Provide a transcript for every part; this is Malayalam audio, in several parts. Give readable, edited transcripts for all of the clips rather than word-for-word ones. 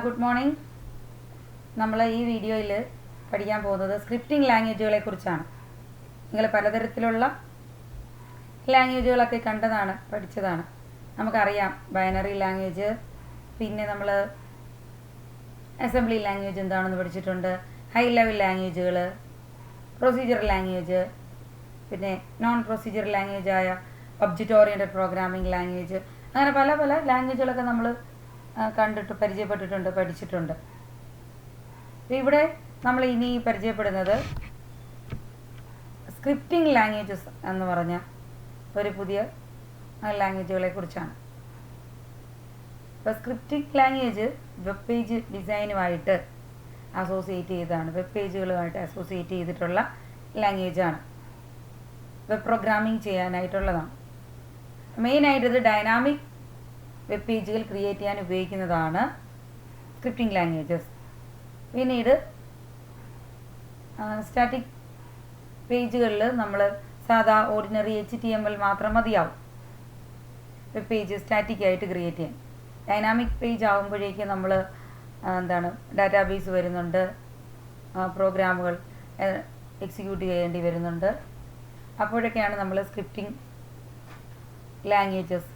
Good morning. നമ്മൾ ഈ വീഡിയോയിൽ പഠിക്കാൻ പോകുന്നത് സ്ക്രിപ്റ്റിംഗ് ലാംഗ്വേജുകളെ കുറിച്ചാണ്. നിങ്ങൾ പലതരത്തിലുള്ള ലാംഗ്വേജുകളൊക്കെ കണ്ടതാണ്, പഠിച്ചതാണ്. നമുക്കറിയാം ബൈനറി ലാംഗ്വേജ്, പിന്നെ നമ്മൾ അസംബ്ലി ലാംഗ്വേജ് എന്താണെന്ന് പഠിച്ചിട്ടുണ്ട്, ഹൈ ലെവൽ ലാംഗ്വേജുകൾ, പ്രൊസീജിയർ ലാംഗ്വേജ്, പിന്നെ നോൺ പ്രൊസീജിയർ ലാംഗ്വേജായ ഒബ്ജക്റ്റ് ഓറിയൻറ്റഡ് പ്രോഗ്രാമിംഗ് ലാംഗ്വേജ്, അങ്ങനെ പല പല ലാംഗ്വേജുകളൊക്കെ നമ്മൾ കണ്ടിട്ട് പരിചയപ്പെട്ടിട്ടുണ്ട്, പഠിച്ചിട്ടുണ്ട്. ഇവിടെ നമ്മൾ ഇനി പരിചയപ്പെടുന്നത് സ്ക്രിപ്റ്റിംഗ് ലാംഗ്വേജസ് എന്ന് പറഞ്ഞ ഒരു പുതിയ ലാംഗ്വേജുകളെ കുറിച്ചാണ്. ഇപ്പോൾ സ്ക്രിപ്റ്റിംഗ് ലാംഗ്വേജ് വെബ് പേജ് ഡിസൈനുമായിട്ട് അസോസിയേറ്റ് ചെയ്തതാണ്, വെബ് പേജുകളുമായിട്ട് അസോസിയേറ്റ് ചെയ്തിട്ടുള്ള ലാംഗ്വേജാണ്. വെബ് പ്രോഗ്രാമിംഗ് ചെയ്യാനായിട്ടുള്ളതാണ്. മെയിനായിട്ട് ഇത് ഡൈനാമിക് വെബ് പേജുകൾ ക്രിയേറ്റ് ചെയ്യാൻ ഉപയോഗിക്കുന്നതാണ് സ്ക്രിപ്റ്റിംഗ് ലാംഗ്വേജസ്. പിന്നീട് സ്റ്റാറ്റിക് പേജുകളിൽ നമ്മൾ സാധാ ഓർഡിനറി HTML മാത്രം മതിയാവും വെബ് പേജ് സ്റ്റാറ്റിക് ആയിട്ട് ക്രിയേറ്റ് ചെയ്യാൻ. ഡൈനാമിക് പേജ് ആകുമ്പോഴേക്കും നമ്മൾ ഡാറ്റാബേസ് വരുന്നുണ്ട്, പ്രോഗ്രാമുകൾ എക്സിക്യൂട്ട് ചെയ്യേണ്ടി വരുന്നുണ്ട്. അപ്പോഴൊക്കെയാണ് നമ്മൾ സ്ക്രിപ്റ്റിംഗ് ലാംഗ്വേജസ്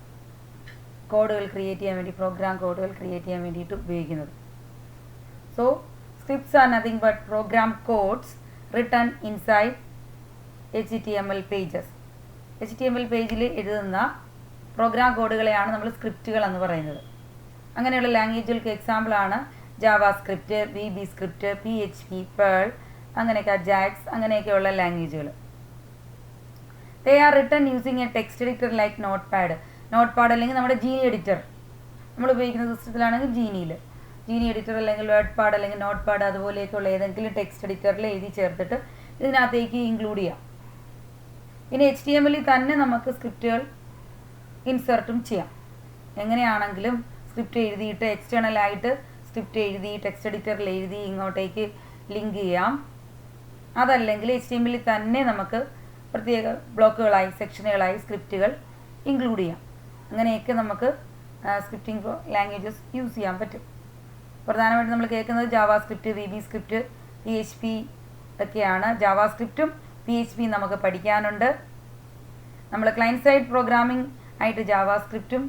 കോഡുകൾ ക്രിയേറ്റ് ചെയ്യാൻ വേണ്ടി, പ്രോഗ്രാം കോഡുകൾ ക്രിയേറ്റ് ചെയ്യാൻ വേണ്ടിയിട്ട് ഉപയോഗിക്കുന്നത്. So scripts are nothing but program codes written inside HTML pages. HTML പേജിൽ എഴുതുന്ന പ്രോഗ്രാം കോഡുകളെയാണ് നമ്മൾ സ്ക്രിപ്റ്റുകൾ എന്ന് പറയുന്നത്. അങ്ങനെയുള്ള ലാംഗ്വേജുകൾക്ക് എക്സാമ്പിളാണ് JavaScript, VB script, PHP, Perl, അങ്ങനെയൊക്കെ ജാക്സ്, അങ്ങനെയൊക്കെയുള്ള ലാംഗ്വേജുകൾ. They are written using a text editor like Notepad അല്ലെങ്കിൽ നമ്മുടെ ജീനി എഡിറ്റർ. നമ്മൾ ഉപയോഗിക്കുന്ന സിസ്റ്റത്തിലാണെങ്കിൽ ജീനി എഡിറ്റർ അല്ലെങ്കിൽ വേർഡ് പാഡ് അല്ലെങ്കിൽ നോട്ട് പാഡ് അതുപോലെയൊക്കെയുള്ള ഏതെങ്കിലും ടെക്സ്റ്റ് എഡിറ്ററിൽ എഴുതി ചേർത്തിട്ട് ഇതിനകത്തേക്ക് ഇൻക്ലൂഡ് ചെയ്യാം. പിന്നെ HTML തന്നെ നമുക്ക് സ്ക്രിപ്റ്റുകൾ ഇൻസെർട്ടും ചെയ്യാം. എങ്ങനെയാണെങ്കിലും സ്ക്രിപ്റ്റ് എഴുതിയിട്ട് എക്സ്റ്റേണലായിട്ട് സ്ക്രിപ്റ്റ് എഴുതി ടെക്സ്റ്റ് എഡിറ്ററിൽ എഴുതി ഇങ്ങോട്ടേക്ക് ലിങ്ക് ചെയ്യാം. അതല്ലെങ്കിൽ HTML തന്നെ നമുക്ക് പ്രത്യേക ബ്ലോക്കുകളായി, സെക്ഷനുകളായി സ്ക്രിപ്റ്റുകൾ ഇൻക്ലൂഡ് ചെയ്യാം. അങ്ങനെയൊക്കെ നമുക്ക് സ്ക്രിപ്റ്റിംഗ് ലാംഗ്വേജസ് യൂസ് ചെയ്യാൻ പറ്റും. പ്രധാനമായിട്ടും നമ്മൾ കേൾക്കുന്നത് Java script, VB script, PHP ഒക്കെയാണ്. ജാവാ സ്ക്രിപ്റ്റും PHP നമുക്ക് പഠിക്കാനുണ്ട്. നമ്മൾ ക്ലയൻറ്റ് സൈഡ് പ്രോഗ്രാമിംഗ് ആയിട്ട് ജാവാ സ്ക്രിപ്റ്റും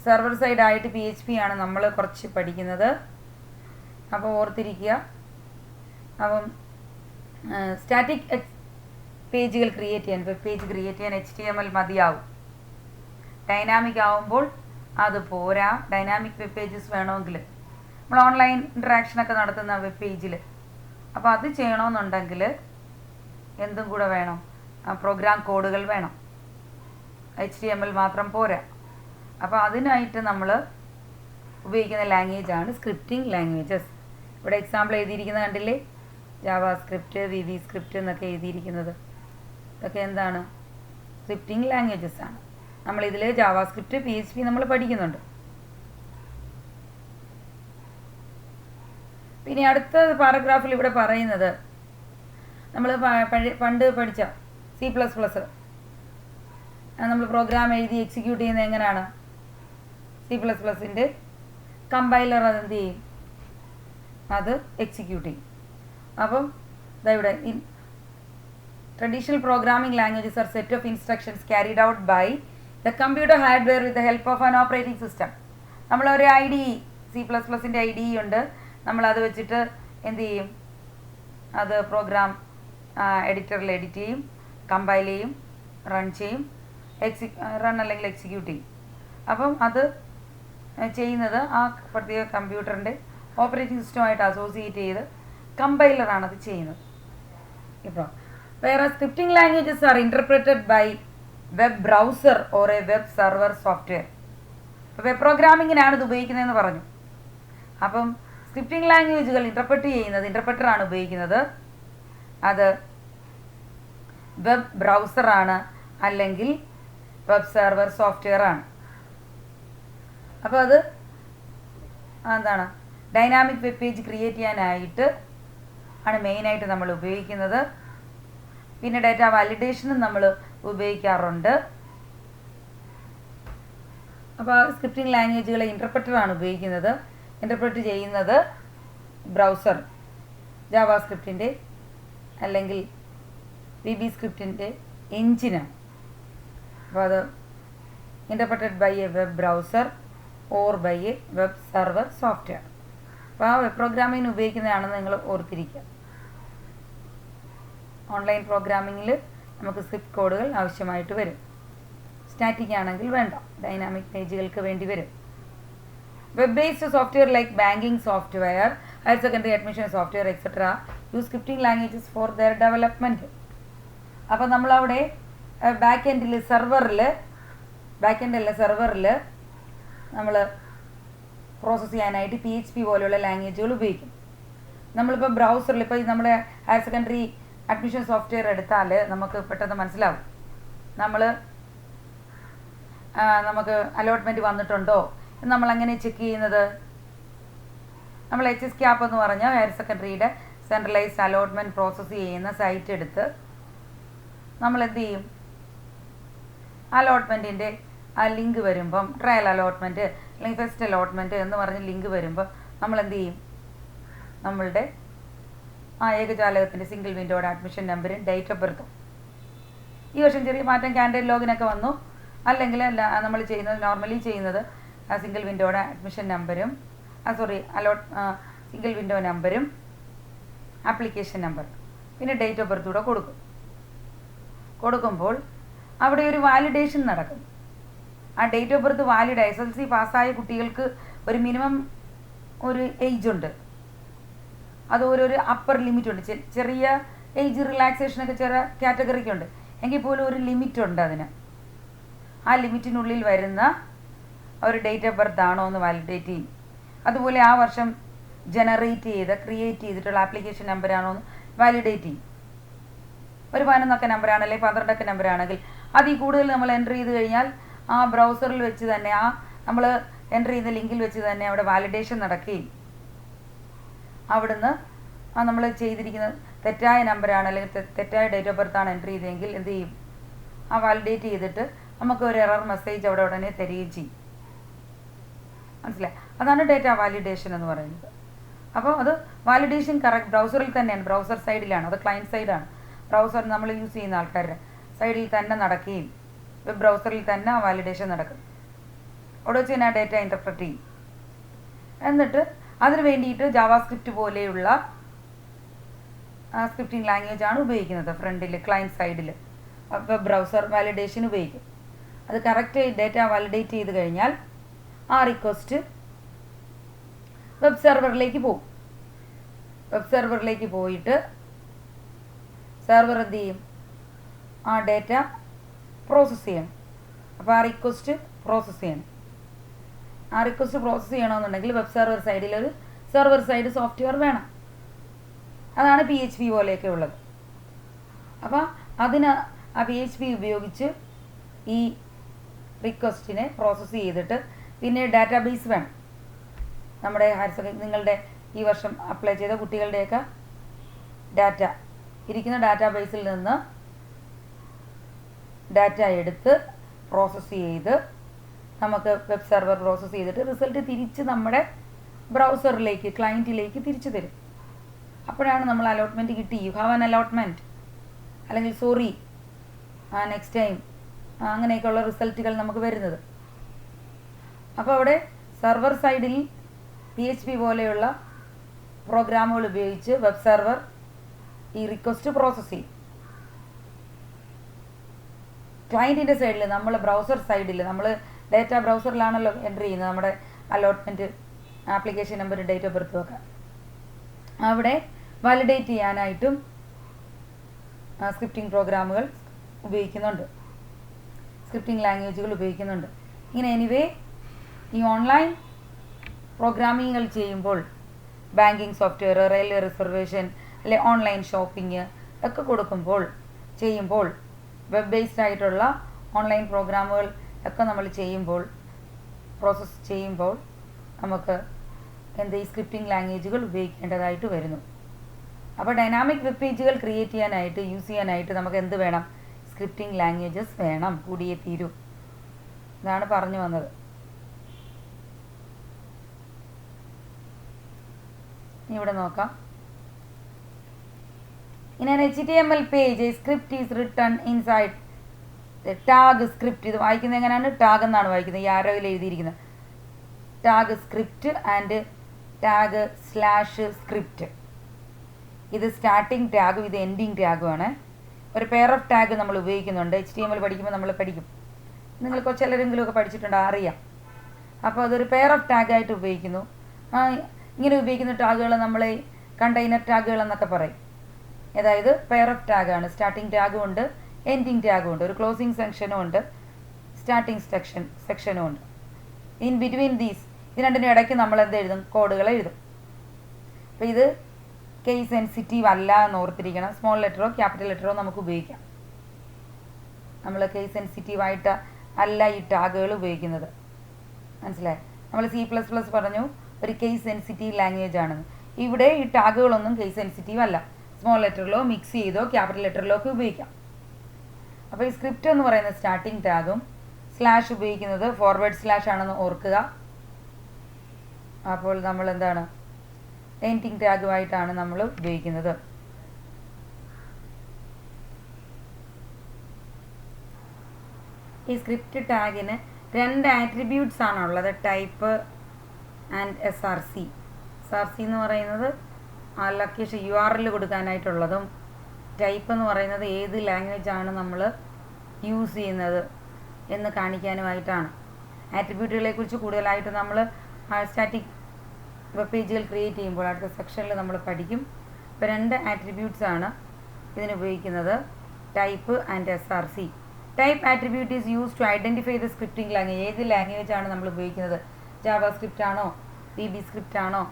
സെർവർ സൈഡായിട്ട് PHP ആണ് നമ്മൾ കുറച്ച് പഠിക്കുന്നത്. അപ്പോൾ ഓർത്തിരിക്കുക. അപ്പം സ്റ്റാറ്റിക് പേജുകൾ ക്രിയേറ്റ് ചെയ്യാൻ, വെബ് പേജ് ക്രിയേറ്റ് ചെയ്യാൻ HTML മതിയാവും. ഡൈനാമിക് ആവുമ്പോൾ അത് പോരാ. ഡൈനാമിക് വെബ് പേജസ് വേണമെങ്കിൽ നമ്മൾ ഓൺലൈൻ ഇൻട്രാക്ഷനൊക്കെ നടത്തുന്ന വെബ് പേജിൽ, അപ്പോൾ അത് ചെയ്യണമെന്നുണ്ടെങ്കിൽ എന്തും കൂടെ വേണം, പ്രോഗ്രാം കോഡുകൾ വേണം. HTML മാത്രം പോരാ. അപ്പോൾ അതിനായിട്ട് നമ്മൾ ഉപയോഗിക്കുന്ന ലാംഗ്വേജാണ് സ്ക്രിപ്റ്റിംഗ് ലാംഗ്വേജസ്. ഇവിടെ എക്സാമ്പിൾ എഴുതിയിരിക്കുന്നത് കണ്ടില്ലേ, ജാവാ സ്ക്രിപ്റ്റ്, VB സ്ക്രിപ്റ്റ് എന്നൊക്കെ എഴുതിയിരിക്കുന്നത്. ഇതൊക്കെ എന്താണ്? സ്ക്രിപ്റ്റിംഗ് ലാംഗ്വേജസ് ആണ്. നമ്മളിതിൽ ജാവാ സ്ക്രിപ്റ്റ്, PHP നമ്മൾ പഠിക്കുന്നുണ്ട്. പിന്നെ അടുത്ത പാരഗ്രാഫിൽ ഇവിടെ പറയുന്നത് നമ്മൾ പണ്ട് പഠിച്ച C++, നമ്മൾ പ്രോഗ്രാം എഴുതി എക്സിക്യൂട്ട് ചെയ്യുന്നത് എങ്ങനെയാണ്? C++ൻ്റെ കമ്പൈലർ അതെന്ത് ചെയ്യും? അത് എക്സിക്യൂട്ട് ചെയ്യും. അപ്പം ഇവിടെ traditional programming languages are set of instructions carried out by the computer hardware with the help of an operating system. നമ്മളൊരു IDE, C++ൻ്റെ IDE ഉണ്ട്. നമ്മളത് വെച്ചിട്ട് എന്ത് ചെയ്യും? അത് പ്രോഗ്രാം എഡിറ്ററിൽ എഡിറ്റ് ചെയ്യും, കമ്പൈൽ ചെയ്യും, റൺ ചെയ്യും, റൺ അല്ലെങ്കിൽ എക്സിക്യൂട്ട് ചെയ്യും. അപ്പം അത് ചെയ്യുന്നത് ആ പ്രത്യേക കമ്പ്യൂട്ടറിൻ്റെ ഓപ്പറേറ്റിംഗ് സിസ്റ്റമായിട്ട് അസോസിയേറ്റ് ചെയ്ത് കമ്പൈലറാണ് അത് ചെയ്യുന്നത്. ഇപ്പോൾ വേറെ scripting languages are interpreted by web browser or a web server software. ഇപ്പോൾ വെബ് പ്രോഗ്രാമിങ്ങിനാണ് ഇത് ഉപയോഗിക്കുന്നതെന്ന് പറഞ്ഞു. അപ്പം സ്ക്രിപ്റ്റിംഗ് ലാംഗ്വേജുകൾ ഇൻ്റർപ്രറ്ററാണ് ഉപയോഗിക്കുന്നത്. അത് വെബ് ബ്രൗസറാണ് അല്ലെങ്കിൽ വെബ് സെർവർ സോഫ്റ്റ്വെയർ ആണ്. അപ്പോൾ അത് എന്താണ്? ഡൈനാമിക് വെബ് പേജ് ക്രിയേറ്റ് ചെയ്യാനായിട്ട് ആണ് മെയിനായിട്ട് നമ്മൾ ഉപയോഗിക്കുന്നത്. പിന്നെ ഡാറ്റ വാലിഡേഷനും നമ്മൾ ഉപയോഗിക്കാറുണ്ട്. അപ്പോൾ സ്ക്രിപ്റ്റിംഗ് ലാംഗ്വേജുകളെ ഇൻ്റർപ്രറ്ററാണ് ഉപയോഗിക്കുന്നത്. ഇൻ്റർപ്രറ്റ് ചെയ്യുന്നത് ബ്രൗസർ ജാവാസ്ക്രിപ്റ്റിൻ്റെ അല്ലെങ്കിൽ VB സ്ക്രിപ്റ്റിൻ്റെ എഞ്ചിനാണ്. അപ്പോൾ അത് interpreted by a web browser or by a web server software. അപ്പോൾ ആ വെബ് പ്രോഗ്രാമിങ്ങിന് ഉപയോഗിക്കുന്നതാണെന്ന് നിങ്ങൾ ഓർത്തിരിക്കുക. ഓൺലൈൻ പ്രോഗ്രാമിങ്ങിൽ നമുക്ക് സ്ക്രിപ്റ്റ് കോഡുകൾ ആവശ്യമായിട്ട് വരും. സ്റ്റാറ്റിക് ആണെങ്കിൽ വേണ്ട, ഡൈനാമിക് പേജുകൾക്ക് വേണ്ടി വരും. Web based software like banking software, higher secondary admission software etcetera use scripting languages for their development. അപ്പോൾ നമ്മളവിടെ ബാക്ക് എൻഡിൽ സെർവറിൽ നമ്മൾ പ്രോസസ്സ് ചെയ്യാനായിട്ട് PHP പോലെയുള്ള ലാംഗ്വേജുകൾ ഉപയോഗിക്കും. നമ്മളിപ്പോൾ ബ്രൗസറിൽ ഇപ്പോൾ നമ്മുടെ ഹയർ സെക്കൻഡറി അഡ്മിഷൻ സോഫ്റ്റ്വെയർ എടുത്താൽ നമുക്ക് പെട്ടെന്ന് മനസ്സിലാവും. നമുക്ക് അലോട്ട്മെൻറ്റ് വന്നിട്ടുണ്ടോ എന്ന് നമ്മളെങ്ങനെ ചെക്ക് ചെയ്യുന്നത്? നമ്മൾ HSCAP എന്ന് പറഞ്ഞാൽ ഹയർ സെക്കൻഡറിയുടെ സെൻട്രലൈസ്ഡ് അലോട്ട്മെൻറ്റ് പ്രോസസ്സ് ചെയ്യുന്ന സൈറ്റ് എടുത്ത് നമ്മൾ എന്ത് ചെയ്യും? അലോട്ട്മെൻറ്റിൻ്റെ ആ ലിങ്ക് വരുമ്പം ട്രയൽ അലോട്ട്മെൻറ്റ് അല്ലെങ്കിൽ ഫസ്റ്റ് അലോട്ട്മെൻറ്റ് എന്ന് പറഞ്ഞ് ലിങ്ക് വരുമ്പോൾ നമ്മൾ എന്ത് ചെയ്യും? നമ്മളുടെ ആ ഏകജാലകത്തിൻ്റെ സിംഗിൾ വിൻഡോയുടെ അഡ്മിഷൻ നമ്പറും ഡേറ്റ് ഓഫ് ബർത്തും. ഈ വർഷം ചെറിയ മാറ്റം കാൻഡിഡേറ്റ് ലോഗിനൊക്കെ വന്നു. അല്ലെങ്കിൽ നമ്മൾ നോർമലി ചെയ്യുന്നത് സിംഗിൾ വിൻഡോയുടെ അഡ്മിഷൻ നമ്പരും സിംഗിൾ വിൻഡോ നമ്പരും ആപ്ലിക്കേഷൻ നമ്പർ പിന്നെ ഡേറ്റ് ഓഫ് ബർത്ത് കൂടെ കൊടുക്കുമ്പോൾ അവിടെ ഒരു വാലിഡേഷൻ നടക്കും. ആ date of birth valid SSLC പാസ്സായ കുട്ടികൾക്ക് ഒരു മിനിമം ഒരു ഏജ് ഉണ്ട്, അത് ഒരു അപ്പർ ലിമിറ്റ് ഉണ്ട്. ചെറിയ ഏജ് റിലാക്സേഷനൊക്കെ ചെറിയ കാറ്റഗറിക്കുണ്ട്, എങ്കിൽ പോലും ഒരു ലിമിറ്റ് ഉണ്ട് അതിന്. ആ ലിമിറ്റിനുള്ളിൽ വരുന്ന ഒരു ഡേറ്റ് ഓഫ് ബർത്ത് ആണോ എന്ന് വാലിഡേറ്റ് ചെയ്യും. അതുപോലെ ആ വർഷം ക്രിയേറ്റ് ചെയ്തിട്ടുള്ള ആപ്ലിക്കേഷൻ നമ്പറാണോ എന്ന് വാലിഡേറ്റ് ചെയ്യും. ഒരു 11 നമ്പറാണ് അല്ലെങ്കിൽ 12 നമ്പറാണെങ്കിൽ അതിൽ കൂടുതൽ നമ്മൾ എൻ്റർ ചെയ്ത് കഴിഞ്ഞാൽ ആ ബ്രൗസറിൽ വെച്ച് തന്നെ നമ്മൾ എൻ്റർ ചെയ്യുന്ന ലിങ്കിൽ വെച്ച് തന്നെ അവിടെ വാലിഡേഷൻ നടക്കുകയും അവിടുന്ന് നമ്മൾ ചെയ്തിരിക്കുന്ന തെറ്റായ നമ്പറാണ് അല്ലെങ്കിൽ തെറ്റായ ഡേറ്റ് ഓഫ് ബർത്ത് ആണ് എൻ്റർ ചെയ്തതെങ്കിൽ എന്ത് ചെയ്യും? ആ വാലിഡേറ്റ് ചെയ്തിട്ട് നമുക്ക് ഒരു എറർ മെസ്സേജ് അവിടെ ഉടനെ തരികയും ചെയ്യും. മനസ്സിലായി? അതാണ് ഡേറ്റ വാലിഡേഷൻ എന്ന് പറയുന്നത്. അപ്പോൾ അത് വാലിഡേഷൻ കറക്റ്റ് ബ്രൗസറിൽ തന്നെയാണ്, ബ്രൗസർ സൈഡിലാണ്, അത് ക്ലയൻറ്റ് സൈഡാണ്. ബ്രൗസർ നമ്മൾ യൂസ് ചെയ്യുന്ന ആൾക്കാരുടെ സൈഡിൽ തന്നെ നടക്കുകയും വെബ് ബ്രൗസറിൽ തന്നെ ആ വാലിഡേഷൻ നടക്കും. അവിടെ വെച്ച് തന്നെ ആ ഡേറ്റ ഇൻ്റർപ്രറ്റ് ചെയ്യും. എന്നിട്ട് അതിന് വേണ്ടിയിട്ട് ജാവാസ്ക്രിപ്റ്റ് പോലെയുള്ള സ്ക്രിപ്റ്റിംഗ് ലാംഗ്വേജ് ആണ് ഉപയോഗിക്കുന്നത്. ഫ്രണ്ടിൽ ക്ലയൻറ്റ് സൈഡിൽ വെബ് ബ്രൗസർ വാലിഡേഷൻ ഉപയോഗിക്കും. അത് കറക്റ്റ് ഡേറ്റ വാലിഡേറ്റ് ചെയ്ത് കഴിഞ്ഞാൽ ആ റിക്വസ്റ്റ് വെബ് സെർവറിലേക്ക് പോകും. വെബ് സെർവറിലേക്ക് പോയിട്ട് സെർവർ എന്ത് ചെയ്യും? ആ ഡേറ്റ പ്രോസസ്സ് ചെയ്യണം. അപ്പോൾ ആ റിക്വസ്റ്റ് പ്രോസസ്സ് ചെയ്യണം. ആ റിക്വസ്റ്റ് പ്രോസസ്സ് ചെയ്യണമെന്നുണ്ടെങ്കിൽ വെബ് സെർവർ സൈഡിൽ ഒരു സെർവർ സൈഡ് സോഫ്റ്റ്വെയർ വേണം. അതാണ് PHP പോലെയൊക്കെ ഉള്ളത്. അപ്പോൾ അതിന് ആ PHP ഉപയോഗിച്ച് ഈ റിക്വസ്റ്റിനെ പ്രോസസ്സ് ചെയ്തിട്ട് പിന്നെ ഡാറ്റാബേസ് വേണം. നമ്മുടെ നിങ്ങളുടെ ഈ വർഷം അപ്ലൈ ചെയ്ത കുട്ടികളുടെയൊക്കെ ഡാറ്റ ഇരിക്കുന്ന ഡാറ്റാബേസിൽ നിന്ന് ഡാറ്റ എടുത്ത് പ്രോസസ്സ് ചെയ്ത് നമുക്ക് വെബ് സെർവർ പ്രോസസ്സ് ചെയ്തിട്ട് റിസൾട്ട് തിരിച്ച് നമ്മുടെ ബ്രൗസറിലേക്ക് ക്ലയൻറ്റിലേക്ക് തിരിച്ചു തരും. അപ്പോഴാണ് നമ്മൾ അലോട്ട്മെൻറ്റ് കിട്ടി, യു ഹാവ് ആൻ അലോട്ട്മെൻറ്റ്, അല്ലെങ്കിൽ സോറി നെക്സ്റ്റ് ടൈം, അങ്ങനെയൊക്കെയുള്ള റിസൾട്ടുകൾ നമുക്ക് വരുന്നത്. അപ്പോൾ അവിടെ സെർവർ സൈഡിൽ PHP പോലെയുള്ള പ്രോഗ്രാമുകൾ ഉപയോഗിച്ച് വെബ് സെർവർ ഈ റിക്വസ്റ്റ് പ്രോസസ്സ് ചെയ്യും. ക്ലയൻറ്റിൻ്റെ സൈഡിൽ നമ്മൾ ബ്രൗസർ സൈഡിൽ നമ്മൾ ഡേറ്റ ബ്രൗസറിലാണല്ലോ എൻ്റർ ചെയ്യുന്നത് നമ്മുടെ allotment application number date of ബർത്തും ഒക്കെ. അവിടെ വാലിഡേറ്റ് ചെയ്യാനായിട്ടും സ്ക്രിപ്റ്റിംഗ് പ്രോഗ്രാമുകൾ ഉപയോഗിക്കുന്നുണ്ട്, സ്ക്രിപ്റ്റിംഗ് ലാംഗ്വേജുകൾ ഉപയോഗിക്കുന്നുണ്ട്. ഇങ്ങനെ എനിവേ ഈ ഓൺലൈൻ പ്രോഗ്രാമിങ്ങുകൾ ചെയ്യുമ്പോൾ ബാങ്കിങ് സോഫ്റ്റ്വെയർ, റെയിൽവേ റിസർവേഷൻ, അല്ലെ ഓൺലൈൻ ഷോപ്പിംഗ് ഒക്കെ ചെയ്യുമ്പോൾ വെബ് ബേസ്ഡ് ആയിട്ടുള്ള ഓൺലൈൻ പ്രോഗ്രാമുകൾ ഒക്കെ നമ്മൾ പ്രോസസ്സ് ചെയ്യുമ്പോൾ നമുക്ക് ഈ സ്ക്രിപ്റ്റിംഗ് ലാംഗ്വേജുകൾ ഉപയോഗിക്കേണ്ടതായിട്ട് വരുന്നു. അപ്പോൾ ഡൈനാമിക് വെബ് പേജുകൾ ക്രിയേറ്റ് ചെയ്യാനായിട്ട് യൂസ് ചെയ്യാനായിട്ട് നമുക്ക് എന്ത് വേണം? സ്ക്രിപ്റ്റിംഗ് ലാംഗ്വേജസ് വേണം, കൂടിയേ തീരൂ. ഇതാണ് പറഞ്ഞു വന്നത്. ഇവിടെ നോക്കാം. In an HTML page, a script is written inside the tag script. ഇത് വായിക്കുന്നത് എങ്ങനെയാണ്? ടാഗ് എന്നാണ് വായിക്കുന്നത്. ഈ ആരോയിൽ എഴുതിയിരിക്കുന്നത് tag script and tag slash script. ഇത് സ്റ്റാർട്ടിങ് ടാഗും ഇത് എൻഡിങ് ടാഗുമാണ്. ഒരു പെയർ ഓഫ് ടാഗ് നമ്മൾ ഉപയോഗിക്കുന്നുണ്ട്. HTML പഠിക്കുമ്പോൾ നമ്മൾ പഠിക്കും. നിങ്ങൾ ചിലരെങ്കിലും ഒക്കെ പഠിച്ചിട്ടുണ്ട്, അറിയാം. അപ്പോൾ അതൊരു പെയർ ഓഫ് ടാഗായിട്ട് ഉപയോഗിക്കുന്നു. ഇങ്ങനെ ഉപയോഗിക്കുന്ന ടാഗുകൾ നമ്മൾ കണ്ടെയ്നർ ടാഗുകൾ എന്നൊക്കെ പറയും. അതായത് പെയർ ഓഫ് ടാഗാണ്. സ്റ്റാർട്ടിങ് ടാഗും ഉണ്ട്, എൻഡിങ് ടാഗും ഉണ്ട്. ഒരു ക്ലോസിങ് സെക്ഷനും ഉണ്ട്, സ്റ്റാർട്ടിങ് സെക്ഷനും ഉണ്ട്. ഇൻ ബിറ്റ്വീൻ ദീസ്, ഇത് രണ്ടിനും ഇടയ്ക്ക് നമ്മൾ എന്ത് എഴുതും? കോഡുകൾ എഴുതും. അപ്പോൾ ഇത് കേസ് സെൻസിറ്റീവ് അല്ല എന്ന് ഓർത്തിരിക്കണം. സ്മോൾ ലെറ്ററോ ക്യാപിറ്റൽ ലെറ്ററോ നമുക്ക് ഉപയോഗിക്കാം. നമ്മൾ കേസ് സെൻസിറ്റീവായിട്ട് അല്ല ഈ ടാഗുകൾ ഉപയോഗിക്കുന്നത്. മനസ്സിലായി? നമ്മൾ C++ പറഞ്ഞു ഒരു കേസ് സെൻസിറ്റീവ് ലാംഗ്വേജ് ആണെന്ന്. ഇവിടെ ഈ ടാഗുകളൊന്നും കേസ് സെൻസിറ്റീവ് അല്ല. സ്മോൾ ലെറ്ററിലോ മിക്സ് ചെയ്തോ ക്യാപിറ്റൽ ലെറ്ററിലോ ഒക്കെ ഉപയോഗിക്കാം. അപ്പോൾ ഈ സ്ക്രിപ്റ്റ് എന്ന് പറയുന്ന സ്റ്റാർട്ടിങ് ടാഗും സ്ലാഷ് ഉപയോഗിക്കുന്നത് ഫോർവേഡ് സ്ലാഷ് ആണെന്ന് ഓർക്കുക. അപ്പോൾ നമ്മൾ എന്താണ്? എൻഡിങ് ടാഗുമായിട്ടാണ് നമ്മൾ ഉപയോഗിക്കുന്നത്. ഈ സ്ക്രിപ്റ്റ് ടാഗിന് 2 ആട്രിബ്യൂട്ട്സ് ആണുള്ളത്, ടൈപ്പ് ആൻഡ് SRC. SRC എന്ന് പറയുന്നത് ലൊക്കേഷൻ URL കൊടുക്കാനായിട്ടുള്ളതും, ടൈപ്പ് എന്ന് പറയുന്നത് ഏത് ലാംഗ്വേജ് ആണ് നമ്മൾ യൂസ് ചെയ്യുന്നത് എന്ന് കാണിക്കാനുമായിട്ടാണ്. ആട്രിബ്യൂട്ടുകളെ കുറിച്ച് കൂടുതലായിട്ട് നമ്മൾ സ്റ്റാറ്റിക് വെബ് പേജുകൾ ക്രിയേറ്റ് ചെയ്യുമ്പോൾ അടുത്ത സെക്ഷനിൽ നമ്മൾ പഠിക്കും. ഇപ്പോൾ 2 ആട്രിബ്യൂട്ട്സ് ആണ് ഇതിന് ഉപയോഗിക്കുന്നത്, type and SRC. Type attribute is use to identify the scripting language. ഏത് ലാംഗ്വേജ് ആണ് നമ്മൾ ഉപയോഗിക്കുന്നത്? ജാവ സ്ക്രിപ്റ്റ് ആണോ, VB സ്ക്രിപ്റ്റ് ആണോ,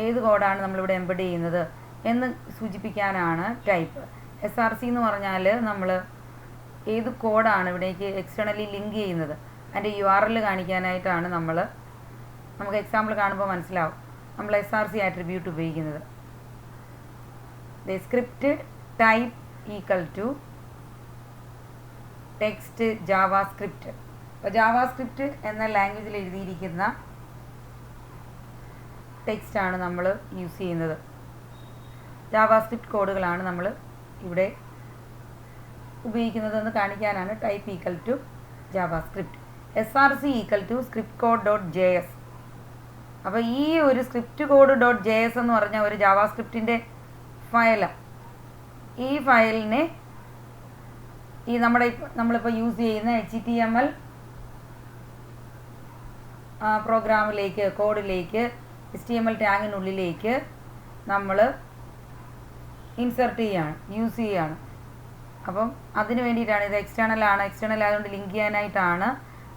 ഏത് കോഡാണ് നമ്മളിവിടെ എംബഡ് ചെയ്യുന്നത് എന്ന് സൂചിപ്പിക്കാനാണ് ടൈപ്പ്. SRC എന്ന് പറഞ്ഞാൽ നമ്മൾ ഏത് കോഡാണ് ഇവിടേക്ക് എക്സ്റ്റേണലി ലിങ്ക് ചെയ്യുന്നത് അതിൻ്റെ URL കാണിക്കാനായിട്ടാണ് നമുക്ക് എക്സാമ്പിൾ കാണുമ്പോൾ മനസ്സിലാവും നമ്മൾ SRC ആട്രിബ്യൂട്ട് ഉപയോഗിക്കുന്നത്. The script type equal to text JavaScript. അപ്പോൾ ജാവാസ്ക്രിപ്റ്റ് എന്ന ലാംഗ്വേജിൽ എഴുതിയിരിക്കുന്ന ടെക്സ്റ്റാണ് നമ്മൾ യൂസ് ചെയ്യുന്നത്. ജാവാസ്ക്രിപ്റ്റ് കോഡുകളാണ് നമ്മൾ ഇവിടെ ഉപയോഗിക്കുന്നതെന്ന് കാണിക്കാനാണ് type equal to JavaScript. SRC equal to script code .js. അപ്പോൾ ഈ ഒരു സ്ക്രിപ്റ്റ് കോഡ് .js എന്ന് പറഞ്ഞാൽ ഒരു ജാവാസ്ക്രിപ്റ്റിൻ്റെ ഫയലാണ്. ഈ ഫയലിനെ ഈ നമ്മളിപ്പോൾ യൂസ് ചെയ്യുന്ന HTML പ്രോഗ്രാമിലേക്ക്, കോഡിലേക്ക്, HTML ടാഗിനുള്ളിലേക്ക് നമ്മൾ ഇൻസർട്ട് ചെയ്യുകയാണ്, യൂസ് ചെയ്യുകയാണ്. അപ്പം അതിന് വേണ്ടിയിട്ടാണ് ഇത് എക്സ്റ്റേണൽ ആയതുകൊണ്ട് ലിങ്ക് ചെയ്യാനായിട്ടാണ്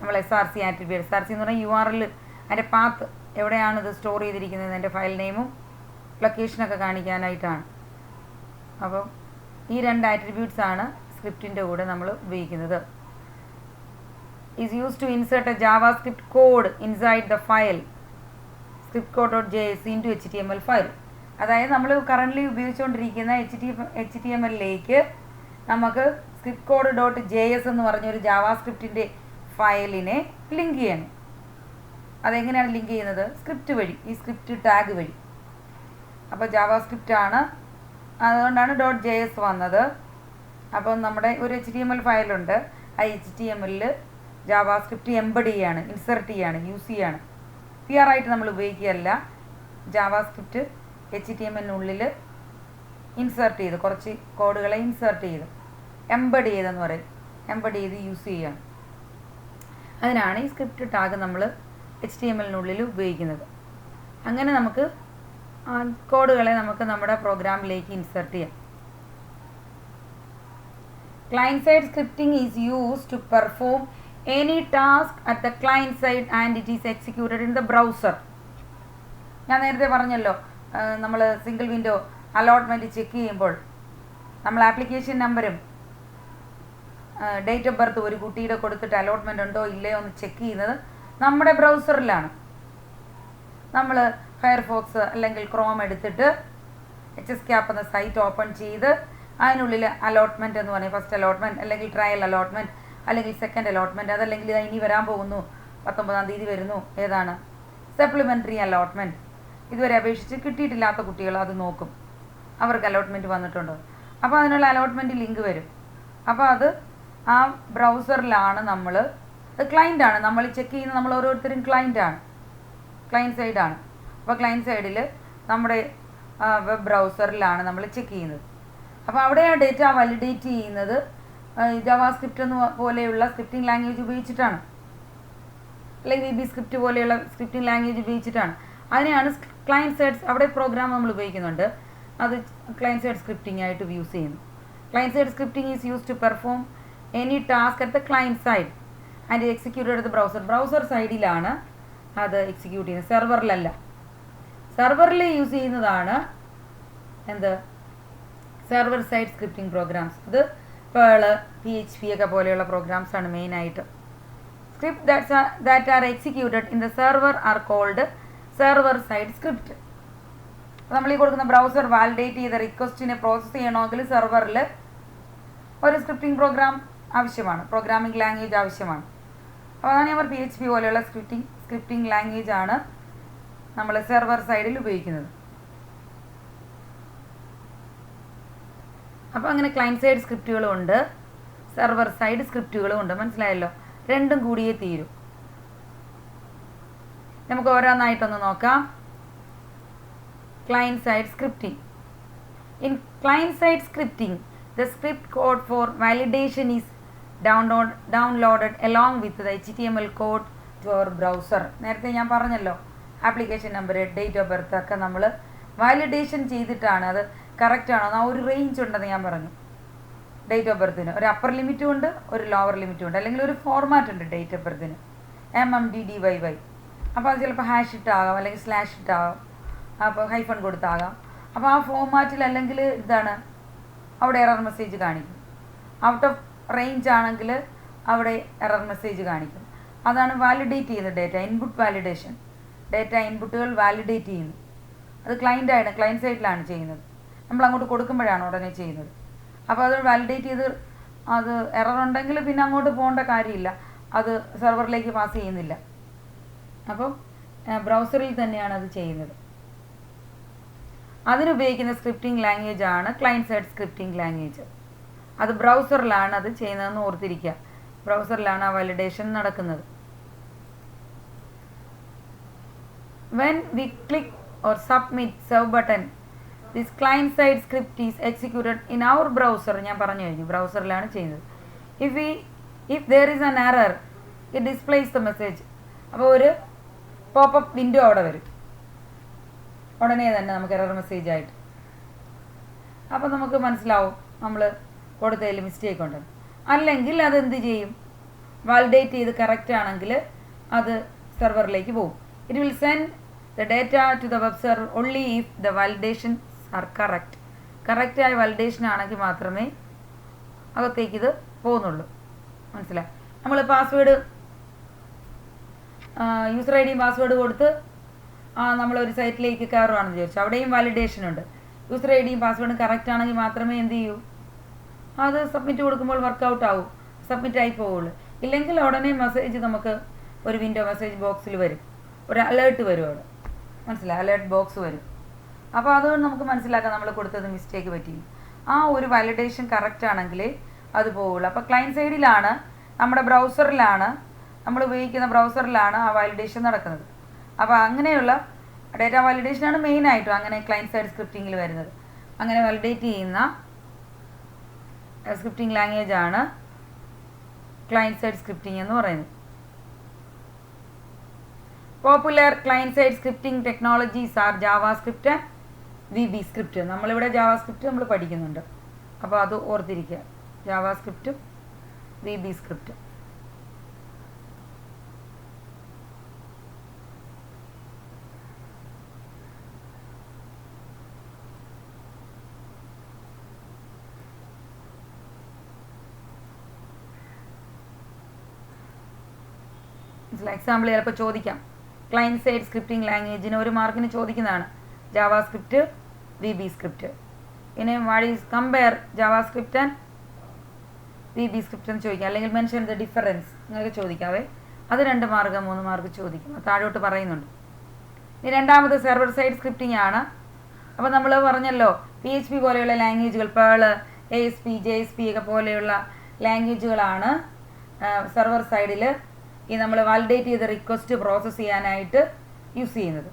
നമ്മൾ SRC ആട്രിബ്യൂട്ട്. SRC എന്ന് പറഞ്ഞാൽ URL, അതിൻ്റെ പാത്ത് എവിടെയാണ് ഇത് സ്റ്റോർ ചെയ്തിരിക്കുന്നത്, അതിൻ്റെ ഫയൽ നെയിമും ലൊക്കേഷനൊക്കെ കാണിക്കാനായിട്ടാണ്. അപ്പം ഈ 2 ആട്രിബ്യൂട്ട്സ് ആണ് സ്ക്രിപ്റ്റിൻ്റെ കൂടെ നമ്മൾ ഉപയോഗിക്കുന്നത്. Is use to insert a JavaScript code inside the file script കോഡ്.js ഇൻടു HTML ഫയൽ. അതായത് നമ്മൾ കറൻ്റ്ലി ഉപയോഗിച്ചുകൊണ്ടിരിക്കുന്ന HTML-ലേക്ക് നമുക്ക് സ്ക്രിപ്റ്റ് കോഡ് .js എന്ന് പറഞ്ഞൊരു ജാവാസ്ക്രിപ്റ്റിൻ്റെ ഫയലിനെ ലിങ്ക് ചെയ്യണം. അതെങ്ങനെയാണ് ലിങ്ക് ചെയ്യുന്നത്? സ്ക്രിപ്റ്റ് വഴി, ഈ സ്ക്രിപ്റ്റ് ടാഗ് വഴി. അപ്പോൾ ജാവാസ്ക്രിപ്റ്റ് ആണ്, അതുകൊണ്ടാണ് .js വന്നത്. അപ്പം നമ്മുടെ ഒരു HTML ഫയലുണ്ട്, ആ HTML-ൽ ജാവാസ്ക്രിപ്റ്റ് എംബഡ് ചെയ്യാണ്, ഇൻസെർട്ട് ചെയ്യാണ്, യൂസ് ചെയ്യാണ്. ആയിട്ട് നമ്മൾ ഉപയോഗിക്കുകയല്ല. ജാവാസ്ക്രിപ്റ്റ് HTML-നുള്ളിൽ ഇൻസെർട്ട് ചെയ്ത്, കുറച്ച് കോഡുകളെ ഇൻസെർട്ട് ചെയ്ത്, എംബഡ് ചെയ്തെന്ന് പറയും, എംബഡ് ചെയ്ത് യൂസ് ചെയ്യുകയാണ്. അതിനാണ് ഈ സ്ക്രിപ്റ്റ് ടാഗ് നമ്മൾ HTML-നുള്ളിൽ ഉപയോഗിക്കുന്നത്. അങ്ങനെ നമുക്ക് കോഡുകളെ നമുക്ക് നമ്മുടെ പ്രോഗ്രാമിലേക്ക് ഇൻസെർട്ട് ചെയ്യാം. Client side scripting is used to perform any task at the client side and it is executed in the browser. ഞാൻ നേരത്തെ പറഞ്ഞല്ലോ, നമ്മൾ സിംഗിൾ വിൻഡോ അലോട്ട്മെൻറ്റ് ചെക്ക് ചെയ്യുമ്പോൾ നമ്മൾ ആപ്ലിക്കേഷൻ നമ്പറും ഡേറ്റ് ഓഫ് ബർത്ത് ഒരു കുട്ടിയുടെ കൊടുത്തിട്ട് അലോട്ട്മെൻ്റ് ഉണ്ടോ ഇല്ലയോ എന്ന് ചെക്ക് ചെയ്യുന്നത് നമ്മുടെ ബ്രൗസറിലാണ്. നമ്മൾ ഫയർഫോക്സ് അല്ലെങ്കിൽ ക്രോം എടുത്തിട്ട് HSCAP എന്ന സൈറ്റ് ഓപ്പൺ ചെയ്ത് അതിനുള്ളിൽ അലോട്ട്മെൻറ്റ് എന്ന് പറയും, ഫസ്റ്റ് അലോട്ട്മെൻറ്റ് അല്ലെങ്കിൽ ട്രയൽ അലോട്ട്മെൻറ്റ് അല്ലെങ്കിൽ സെക്കൻഡ് അലോട്ട്മെൻറ്റ്, അതല്ലെങ്കിൽ ഇനി വരാൻ പോകുന്നു 19-ാം തീയതി വരുന്നു, ഏതാണ് സപ്ലിമെൻ്ററി അലോട്ട്മെൻറ്റ്. ഇതുവരെ അപേക്ഷിച്ച് കിട്ടിയിട്ടില്ലാത്ത കുട്ടികൾ അത് നോക്കും, അവർക്ക് അലോട്ട്മെൻറ്റ് വന്നിട്ടുണ്ടോ. അപ്പോൾ അതിനുള്ള അലോട്ട്മെൻറ്റ് ലിങ്ക് വരും. അപ്പോൾ അത് ആ ബ്രൗസറിലാണ് നമ്മൾ, അത് ക്ലയൻ്റാണ്, നമ്മൾ ചെക്ക് ചെയ്യുന്ന നമ്മൾ ഓരോരുത്തരും ക്ലയൻ്റാണ്, ക്ലയൻറ്റ് സൈഡാണ്. അപ്പോൾ ക്ലയൻറ്റ് സൈഡിൽ നമ്മുടെ വെബ് ബ്രൗസറിലാണ് നമ്മൾ ചെക്ക് ചെയ്യുന്നത്. അപ്പോൾ അവിടെ ആ ഡേറ്റ വാലിഡേറ്റ് ചെയ്യുന്നത് ജാവാസ്ക്രിപ്റ്റ് പോലെയുള്ള സ്ക്രിപ്റ്റിംഗ് ലാംഗ്വേജ് ഉപയോഗിച്ചിട്ടാണ്, അല്ലെങ്കിൽ VB സ്ക്രിപ്റ്റ് പോലെയുള്ള സ്ക്രിപ്റ്റിംഗ് ലാംഗ്വേജ് ഉപയോഗിച്ചിട്ടാണ്. അതിനെയാണ് ക്ലയൻറ്റ് സൈഡ്, അവിടെ പ്രോഗ്രാം നമ്മൾ ഉപയോഗിക്കുന്നുണ്ട്, അത് ക്ലയൻറ്റ് സൈഡ് സ്ക്രിപ്റ്റിംഗ് ആയിട്ട് യൂസ് ചെയ്യുന്നു. Client side scripting is use to perform any task at the client side and executed at the browser. Browser സൈഡിലാണ് അത് എക്സിക്യൂട്ട് ചെയ്യുന്നത്, സെർവറിലല്ല. സെർവറിൽ യൂസ് ചെയ്യുന്നതാണ് എന്ത്, സെർവർ സൈഡ് സ്ക്രിപ്റ്റിംഗ് പ്രോഗ്രാംസ്. അത് പേൾ, PHP ഒക്കെ പോലെയുള്ള പ്രോഗ്രാംസാണ് മെയിനായിട്ട്. Script that are executed in the server are called server side script. നമ്മൾ ഈ കൊടുക്കുന്ന ബ്രൗസർ വാലിഡേറ്റ് ചെയ്ത റിക്വസ്റ്റിനെ പ്രോസസ്സ് ചെയ്യണമെങ്കിൽ സെർവറിൽ ഒരു സ്ക്രിപ്റ്റിംഗ് പ്രോഗ്രാം ആവശ്യമാണ്, പ്രോഗ്രാമിംഗ് ലാംഗ്വേജ് ആവശ്യമാണ്. അപ്പോൾ അതാണ് അവർ PHP പോലെയുള്ള സ്ക്രിപ്റ്റിംഗ് ലാംഗ്വേജ് ആണ് നമ്മൾ സെർവർ സൈഡിൽ ഉപയോഗിക്കുന്നത്. അപ്പോൾ അങ്ങനെ ക്ലയൻറ്റ് സൈഡ് സ്ക്രിപ്റ്റുകളും ഉണ്ട്, സെർവർ സൈഡ് സ്ക്രിപ്റ്റുകളും ഉണ്ട്. മനസ്സിലായല്ലോ, രണ്ടും കൂടിയേ തീരും. നമുക്ക് ഓരോന്നായിട്ടൊന്ന് നോക്കാം. Client side scripting. In client side scripting the script code for validation is downloaded along with the HTML code to our browser. നേരത്തെ ഞാൻ പറഞ്ഞല്ലോ, application number, date of birth ഒക്കെ നമ്മൾ വാലിഡേഷൻ ചെയ്തിട്ടാണ് അത് കറക്റ്റ് ആണോ. ആ ഒരു റേഞ്ച് ഉണ്ടെന്ന് ഞാൻ പറഞ്ഞു. ഡേറ്റ് ഓഫ് ബർത്തിന് ഒരു അപ്പർ ലിമിറ്റും ഉണ്ട്, ഒരു ലോവർ ലിമിറ്റും ഉണ്ട്, അല്ലെങ്കിൽ ഒരു ഫോർമാറ്റ് ഉണ്ട് ഡേറ്റ് ഓഫ് ബർത്തിന്, MMDDYY. അപ്പോൾ അത് ചിലപ്പോൾ ഹാഷ് ഇട്ടാകാം, അല്ലെങ്കിൽ സ്ലാഷ് ഇട്ടാകാം, അപ്പോൾ ഹൈഫൺ കൊടുത്താകാം. അപ്പോൾ ആ ഫോർമാറ്റിൽ അല്ലെങ്കിൽ ഇതാണ് അവിടെ എറർ മെസ്സേജ് കാണിക്കും. ഔട്ട് ഓഫ് റേഞ്ച് ആണെങ്കിൽ അവിടെ എറർ മെസ്സേജ് കാണിക്കും. അതാണ് വാലിഡേറ്റ് ചെയ്യുന്നത്, ഡേറ്റ ഇൻപുട്ട് വാലിഡേഷൻ. ഡേറ്റ ഇൻപുട്ടുകൾ വാലിഡേറ്റ് ചെയ്യുന്നു. അത് ക്ലയൻറ്റ് സൈഡിലാണ് ചെയ്യുന്നത്, നമ്മൾ അങ്ങോട്ട് കൊടുക്കുമ്പോഴാണ് ഉടനെ ചെയ്യുന്നത്. അപ്പോൾ അത് വാലിഡേറ്റ് ചെയ്ത് അത് എറർ ഉണ്ടെങ്കിൽ പിന്നെ അങ്ങോട്ട് പോകേണ്ട കാര്യമില്ല, അത് സെർവറിലേക്ക് പാസ് ചെയ്യുന്നില്ല. അപ്പം ബ്രൗസറിൽ തന്നെയാണ് അത് ചെയ്യുന്നത്. അതിനുപയോഗിക്കുന്ന സ്ക്രിപ്റ്റിംഗ് ലാംഗ്വേജ് ആണ് ക്ലയൻറ്റ് സൈഡ് സ്ക്രിപ്റ്റിംഗ് ലാംഗ്വേജ്. അത് ബ്രൗസറിലാണ് അത് ചെയ്യുന്നതെന്ന് ഓർത്തിരിക്കുക. ബ്രൗസറിലാണ് ആ വാലിഡേഷൻ നടക്കുന്നത്. When we click or submit serve button, this client side script is executed in our browser. ഞാൻ പറഞ്ഞു കഴിഞ്ഞു, ബ്രൗസറിലാണ് ചെയ്യുന്നത്. If there is an error, it displays the message. അപ്പോൾ ഒരു പോപ്പപ്പ് വിൻഡോ അവിടെ വരും, ഉടനെ തന്നെ നമുക്ക് എറർ മെസ്സേജ് ആയിട്ട്. അപ്പോൾ നമുക്ക് മനസ്സിലാവും നമ്മൾ കൊടുത്തതിൽ മിസ്റ്റേക്ക് ഉണ്ടെന്ന്. അല്ലെങ്കിൽ അതെന്ത് ചെയ്യും, വാലിഡേറ്റ് ചെയ്ത് കറക്റ്റ് ആണെങ്കിൽ അത് സെർവറിലേക്ക് പോകും. It will send the data to the web server only if the validations are correct. കറക്റ്റായ വാലിഡേഷൻ ആണെങ്കിൽ മാത്രമേ അകത്തേക്ക് ഇത് പോകുന്നുള്ളൂ. മനസ്സിലായി. നമ്മൾ പാസ്വേഡ്, യൂസർ ID പാസ്വേഡ് കൊടുത്ത് നമ്മളൊരു സൈറ്റിലേക്ക് കയറുവാണെന്ന് വിചാരിച്ചു, അവിടെയും വാലിഡേഷൻ ഉണ്ട്. യൂസർ ID പാസ്വേഡും കറക്റ്റ് ആണെങ്കിൽ മാത്രമേ എന്ത് ചെയ്യൂ, അത് സബ്മിറ്റ് കൊടുക്കുമ്പോൾ വർക്കൗട്ട് ആവും, സബ്മിറ്റ് ആയി പോവുള്ളൂ. ഇല്ലെങ്കിൽ ഉടനെ മെസ്സേജ് നമുക്ക് ഒരു വിൻഡോ മെസ്സേജ് ബോക്സിൽ വരും, ഒരു അലേർട്ട് വരും അവിടെ. മനസ്സിലായി, അലേർട്ട് ബോക്സ് വരും. അപ്പോൾ അതുകൊണ്ട് നമുക്ക് മനസ്സിലാക്കാം നമ്മൾ കൊടുത്തത് മിസ്റ്റേക്ക് പറ്റി. ആ ഒരു വാലിഡേഷൻ കറക്റ്റ് ആണെങ്കിലേ അത് പോവുള്ളൂ. അപ്പോൾ ക്ലയൻറ്റ് സൈഡിലാണ്, നമ്മുടെ ബ്രൗസറിലാണ്, നമ്മൾ ഉപയോഗിക്കുന്ന ബ്രൗസറിലാണ് ആ വാലിഡേഷൻ നടക്കുന്നത്. അപ്പോൾ അങ്ങനെയുള്ള ഡേറ്റ വാലിഡേഷനാണ് മെയിനായിട്ടും അങ്ങനെ ക്ലയൻറ്റ് സൈഡ് സ്ക്രിപ്റ്റിങ്ങിൽ വരുന്നത്. അങ്ങനെ വാലിഡേറ്റ് ചെയ്യുന്ന സ്ക്രിപ്റ്റിംഗ് ലാംഗ്വേജ് ആണ് ക്ലയൻറ്റ് സൈഡ് സ്ക്രിപ്റ്റിംഗ് എന്ന് പറയുന്നത്. Popular client side scripting technologies are JavaScript and VB script. നമ്മളിവിടെ ജാവാസ്ക്രിപ്റ്റ് നമ്മൾ പഠിക്കുന്നുണ്ട്, അപ്പോൾ അത് ഓർത്തിരിക്കുക, ജാവാസ്ക്രിപ്റ്റും VB സ്ക്രിപ്റ്റും. എക്സാമ്പിൾ ചിലപ്പോൾ ചോദിക്കാം. ക്ലയൻറ്റ് സൈഡ് സ്ക്രിപ്റ്റിംഗ് ലാംഗ്വേജിന് 1 മാർക്കിന് ചോദിക്കുന്നതാണ് ജാവാസ്ക്രിപ്റ്റ്, VB സ്ക്രിപ്റ്റ്. ഇനി what is compare JavaScript and VB script എന്ന് ചോദിക്കാം, അല്ലെങ്കിൽ മെൻഷൻ ദ ഡിഫറൻസ് നിങ്ങൾക്ക് ചോദിക്കാവേ. അത് 2 മാർക്ക് 3 മാർക്ക് ചോദിക്കും, താഴോട്ട് പറയുന്നുണ്ട്. ഇനി രണ്ടാമത് സെർവർ സൈഡ് സ്ക്രിപ്റ്റിംഗ് ആണ്. അപ്പോൾ നമ്മൾ പറഞ്ഞല്ലോ PHP പോലെയുള്ള ലാംഗ്വേജുകൾ, പേൾ, ASP, JSP ഒക്കെ പോലെയുള്ള ലാംഗ്വേജുകളാണ് സെർവർ സൈഡിൽ ഈ നമ്മൾ വാലിഡേറ്റ് ചെയ്ത റിക്വസ്റ്റ് പ്രോസസ്സ് ചെയ്യാനായിട്ട് യൂസ് ചെയ്യുന്നത്.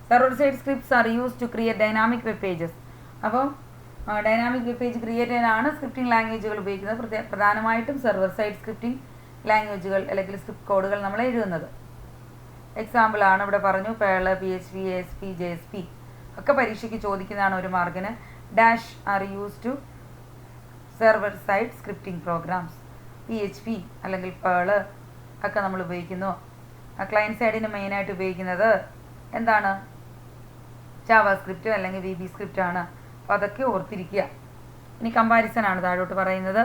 Server side scripts are use to create dynamic web pages. അപ്പം ഡൈനാമിക് വെബ് പേജ് ക്രിയേറ്റ് ചെയ്യാനാണ് സ്ക്രിപ്റ്റിംഗ് ലാംഗ്വേജുകൾ ഉപയോഗിക്കുന്നത്. പ്രധാനമായിട്ടും സെർവർ സൈഡ് സ്ക്രിപ്റ്റിംഗ് ലാംഗ്വേജുകൾ അല്ലെങ്കിൽ സ്ക്രിപ്റ്റ് കോഡുകൾ നമ്മൾ എഴുതുന്നത്. എക്സാമ്പിളാണ് ഇവിടെ പറഞ്ഞു, പേൾ, PHP, ASP, JSP ഒക്കെ പരീക്ഷയ്ക്ക് ചോദിക്കുന്നതാണ്. ഒരു മാർക്കിന് dash are use to server side scripting programs. PHP അല്ലെങ്കിൽ പേൾ ഒക്കെ നമ്മൾ ഉപയോഗിക്കുന്നു. ക്ലയൻറ്റ് സൈഡിന് മെയിനായിട്ട് ഉപയോഗിക്കുന്നത് എന്താണ്? ജാവ സ്ക്രിപ്റ്റ് അല്ലെങ്കിൽ VB സ്ക്രിപ്റ്റ് ആണ്. അപ്പോൾ അതൊക്കെ ഓർത്തിരിക്കുക. ഇനി കമ്പാരിസൺ ആണ് താഴോട്ട് പറയുന്നത്.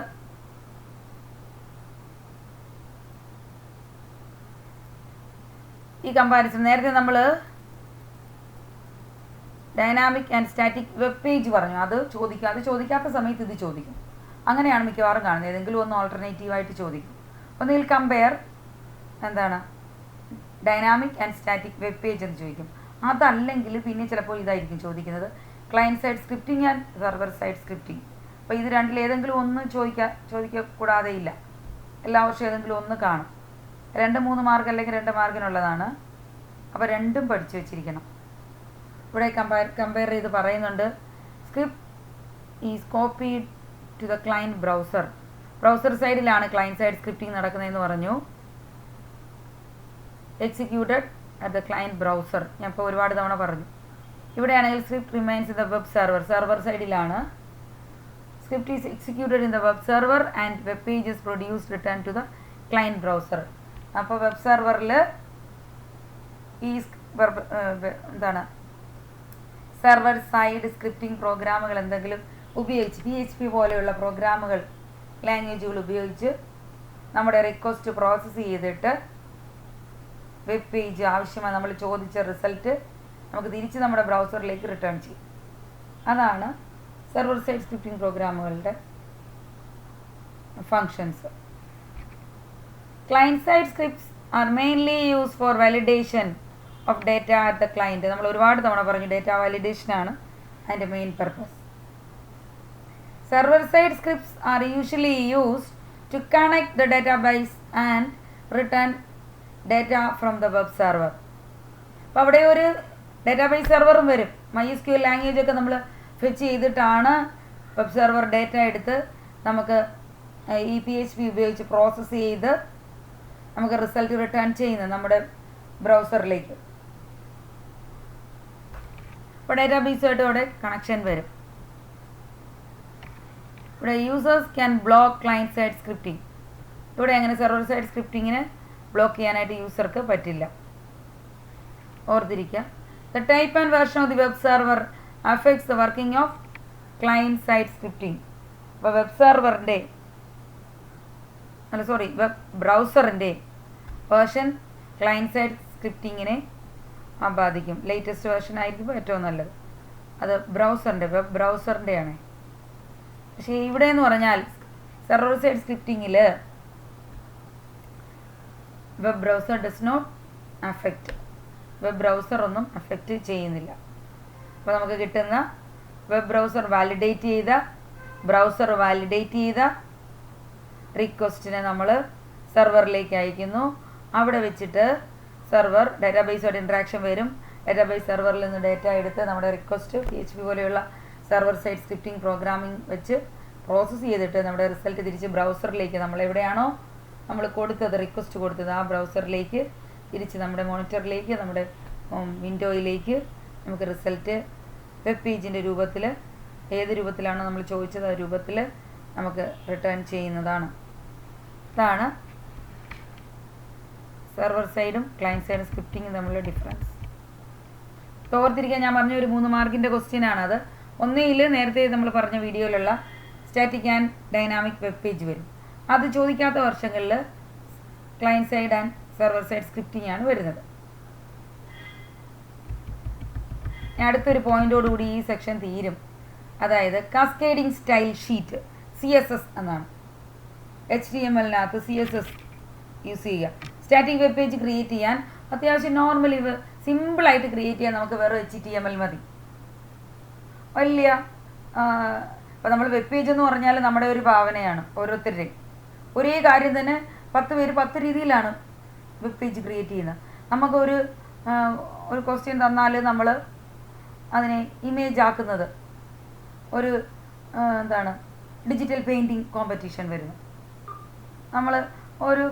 ഈ കമ്പാരിസൺ നേരത്തെ നമ്മൾ dynamic and static web page പറഞ്ഞു. അത് ചോദിക്കാത്ത സമയത്ത് ഇത് ചോദിക്കും. അങ്ങനെയാണ് മിക്കവാറും കാണുന്നത്. ഏതെങ്കിലും ഒന്ന് ഓൾട്ടർനേറ്റീവായിട്ട് ചോദിക്കും. ഒന്നുകിൽ കമ്പയർ എന്താണ് dynamic and static web page എന്ന് ചോദിക്കും. അതല്ലെങ്കിൽ പിന്നെ ചിലപ്പോൾ ഇതായിരിക്കും ചോദിക്കുന്നത്, client side scripting and server side scripting. അപ്പോൾ ഇത് രണ്ടിൽ ഏതെങ്കിലും ഒന്ന് ചോദിക്കക്കൂടാതെ ഇല്ല. എല്ലാ വർഷവും ഏതെങ്കിലും ഒന്ന് കാണും. 2-3 മാർക്ക് അല്ലെങ്കിൽ 2 മാർക്കിനുള്ളതാണ്. അപ്പോൾ രണ്ടും പഠിച്ചു വെച്ചിരിക്കണം. ഇവിടെ കമ്പയർ ചെയ്ത് പറയുന്നുണ്ട്, script is copied to the client browser. Browser സൈഡിലാണ് ക്ലയൻറ്റ് സൈഡ് സ്ക്രിപ്റ്റിംഗ് നടക്കുന്നതെന്ന് പറഞ്ഞു. Executed at the client browser. ഞാൻ ഇപ്പോൾ ഒരുപാട് തവണ പറഞ്ഞു. ഇവിടെയാണെങ്കിൽ script remains in the web server. Server സൈഡിലാണ് script is executed in the web server and web page is produced return to the client browser. അപ്പോൾ വെബ് സെർവറിൽ ഈ എന്താണ് സെർവർ സൈഡ് സ്ക്രിപ്റ്റിംഗ് പ്രോഗ്രാമുകൾ എന്തെങ്കിലും ഉപയോഗിച്ച് PHP പോലെയുള്ള പ്രോഗ്രാമുകൾ ലാംഗ്വേജുകൾ ഉപയോഗിച്ച് നമ്മുടെ റിക്വസ്റ്റ് പ്രോസസ്സ് ചെയ്തിട്ട് വെബ് പേജ് ആവശ്യമായി നമ്മൾ ചോദിച്ച റിസൾട്ട് നമുക്ക് തിരിച്ച് നമ്മുടെ ബ്രൗസറിലേക്ക് റിട്ടേൺ ചെയ്യും. അതാണ് സെർവർ സൈഡ് സ്ക്രിപ്റ്റിംഗ് പ്രോഗ്രാമുകളുടെ functions. Client side scripts are mainly use for validation of data at the client. നമ്മൾ ഒരുപാട് തവണ പറഞ്ഞു ഡേറ്റ വാലിഡേഷനാണ് അതിൻ്റെ main purpose. Server side scripts are usually used to connect the database and return data from the web server. അപ്പോൾ അവിടെ ഒരു ഡേറ്റാബേസ് സെർവറും വരും. MySQL ലാംഗ്വേജ് ഒക്കെ നമ്മൾ ഫെച്ച് ചെയ്തിട്ടാണ് വെബ് സെർവർ ഡേറ്റ എടുത്ത് നമുക്ക് ഈ PHP ഉപയോഗിച്ച് പ്രോസസ്സ് ചെയ്ത് നമുക്ക് റിസൾട്ട് റിട്ടേൺ ചെയ്യുന്നത് നമ്മുടെ ബ്രൗസറിലേക്ക്. അപ്പോൾ ഡേറ്റാബേസുമായിട്ട് അവിടെ കണക്ഷൻ വരും. ഇവിടെ users can block client side scripting. ഇവിടെ അങ്ങനെ സെർവർ സൈഡ് സ്ക്രിപ്റ്റിങ്ങിന് ബ്ലോക്ക് ചെയ്യാനായിട്ട് യൂസർക്ക് പറ്റില്ല. ഓർത്തിരിക്കുക. The type and version of the web server affects the working of client side scripting. അപ്പോൾ വെബ് ബ്രൗസറിൻ്റെ വേർഷൻ ക്ലയൻറ്റ് സൈഡ് സ്ക്രിപ്റ്റിങ്ങിനെ ബാധിക്കും. ലേറ്റസ്റ്റ് വേർഷൻ ആയിരിക്കും ഏറ്റവും നല്ലത്. അത് വെബ് ബ്രൗസറിൻ്റെയാണ്. പക്ഷേ ഇവിടെ എന്ന് പറഞ്ഞാൽ സെർവർ സൈഡ് സ്ക്രിപ്റ്റിങ്ങിൽ web browser does not affect. Web browser ഒന്നും അഫക്റ്റ് ചെയ്യുന്നില്ല. അപ്പോൾ നമുക്ക് കിട്ടുന്ന ബ്രൗസർ വാലിഡേറ്റ് ചെയ്ത റിക്വസ്റ്റിനെ നമ്മൾ സെർവറിലേക്ക് അയക്കുന്നു. അവിടെ വെച്ചിട്ട് സെർവർ ഡേറ്റാബേസുമായിട്ട് ഇൻട്രാക്ഷൻ വരും. ഡേറ്റാബേസ് സെർവറിൽ നിന്ന് ഡേറ്റ എടുത്ത് നമ്മുടെ റിക്വസ്റ്റ് PHP പോലെയുള്ള സെർവർ സൈഡ് സ്ക്രിപ്റ്റിംഗ് പ്രോഗ്രാമിംഗ് വെച്ച് പ്രോസസ്സ് ചെയ്തിട്ട് നമ്മുടെ റിസൾട്ട് തിരിച്ച് ബ്രൗസറിലേക്ക് നമ്മൾ എവിടെയാണോ നമ്മൾ റിക്വസ്റ്റ് കൊടുത്തത് ആ ബ്രൗസറിലേക്ക് തിരിച്ച് നമ്മുടെ മോണിറ്ററിലേക്ക് നമ്മുടെ വിൻഡോയിലേക്ക് നമുക്ക് റിസൾട്ട് വെബ് പേജിൻ്റെ രൂപത്തിൽ ഏത് രൂപത്തിലാണോ നമ്മൾ ചോദിച്ചത് ആ രൂപത്തിൽ നമുക്ക് റിട്ടേൺ ചെയ്യുന്നതാണ്. ഇതാണ് സെർവർ സൈഡും ക്ലയൻറ്റ് സൈഡും സ്ക്രിപ്റ്റിങ്ങും തമ്മിലുള്ള ഡിഫറൻസ്. ഓർത്തിരിക്കാൻ ഞാൻ പറഞ്ഞ ഒരു 3 മാർക്കിൻ്റെ ക്വസ്റ്റ്യനാണത്. ഒന്നിൽ നേരത്തെ നമ്മൾ പറഞ്ഞ വീഡിയോയിലുള്ള static and dynamic web page വരും. അത് ചോദിക്കാത്ത വർഷങ്ങളിൽ client side and server side scripting ആണ് വരുന്നത്. അടുത്തൊരു പോയിന്റോടുകൂടി ഈ സെക്ഷൻ തീരും. അതായത് കാസ്കേഡിംഗ് സ്റ്റൈൽ ഷീറ്റ്, CSS എന്നാണ്. HTML-നകത്ത് CSS യൂസ് ചെയ്യുക. സ്റ്റാറ്റിക് വെബ് പേജ് ക്രിയേറ്റ് ചെയ്യാൻ അത്യാവശ്യം നോർമലി സിമ്പിളായിട്ട് ക്രിയേറ്റ് ചെയ്യാൻ നമുക്ക് വെറും HTML മതി. വലിയ ഇപ്പോൾ നമ്മൾ വെബ് പേജ് എന്ന് പറഞ്ഞാൽ നമ്മുടെ ഒരു ഭാവനയാണ് ഓരോരുത്തരുടെയും. ഒരേ കാര്യം തന്നെ 10 പേര് 10 രീതിയിലാണ് വെബ് പേജ് ക്രിയേറ്റ് ചെയ്യുന്നത്. നമുക്കൊരു ക്വസ്റ്റ്യൻ തന്നാൽ നമ്മൾ അതിനെ ഇമേജ് ആക്കുന്നത് ഒരു ഡിജിറ്റൽ പെയിൻറ്റിങ് കോമ്പറ്റീഷൻ വരുന്നു. നമ്മൾ ഒരു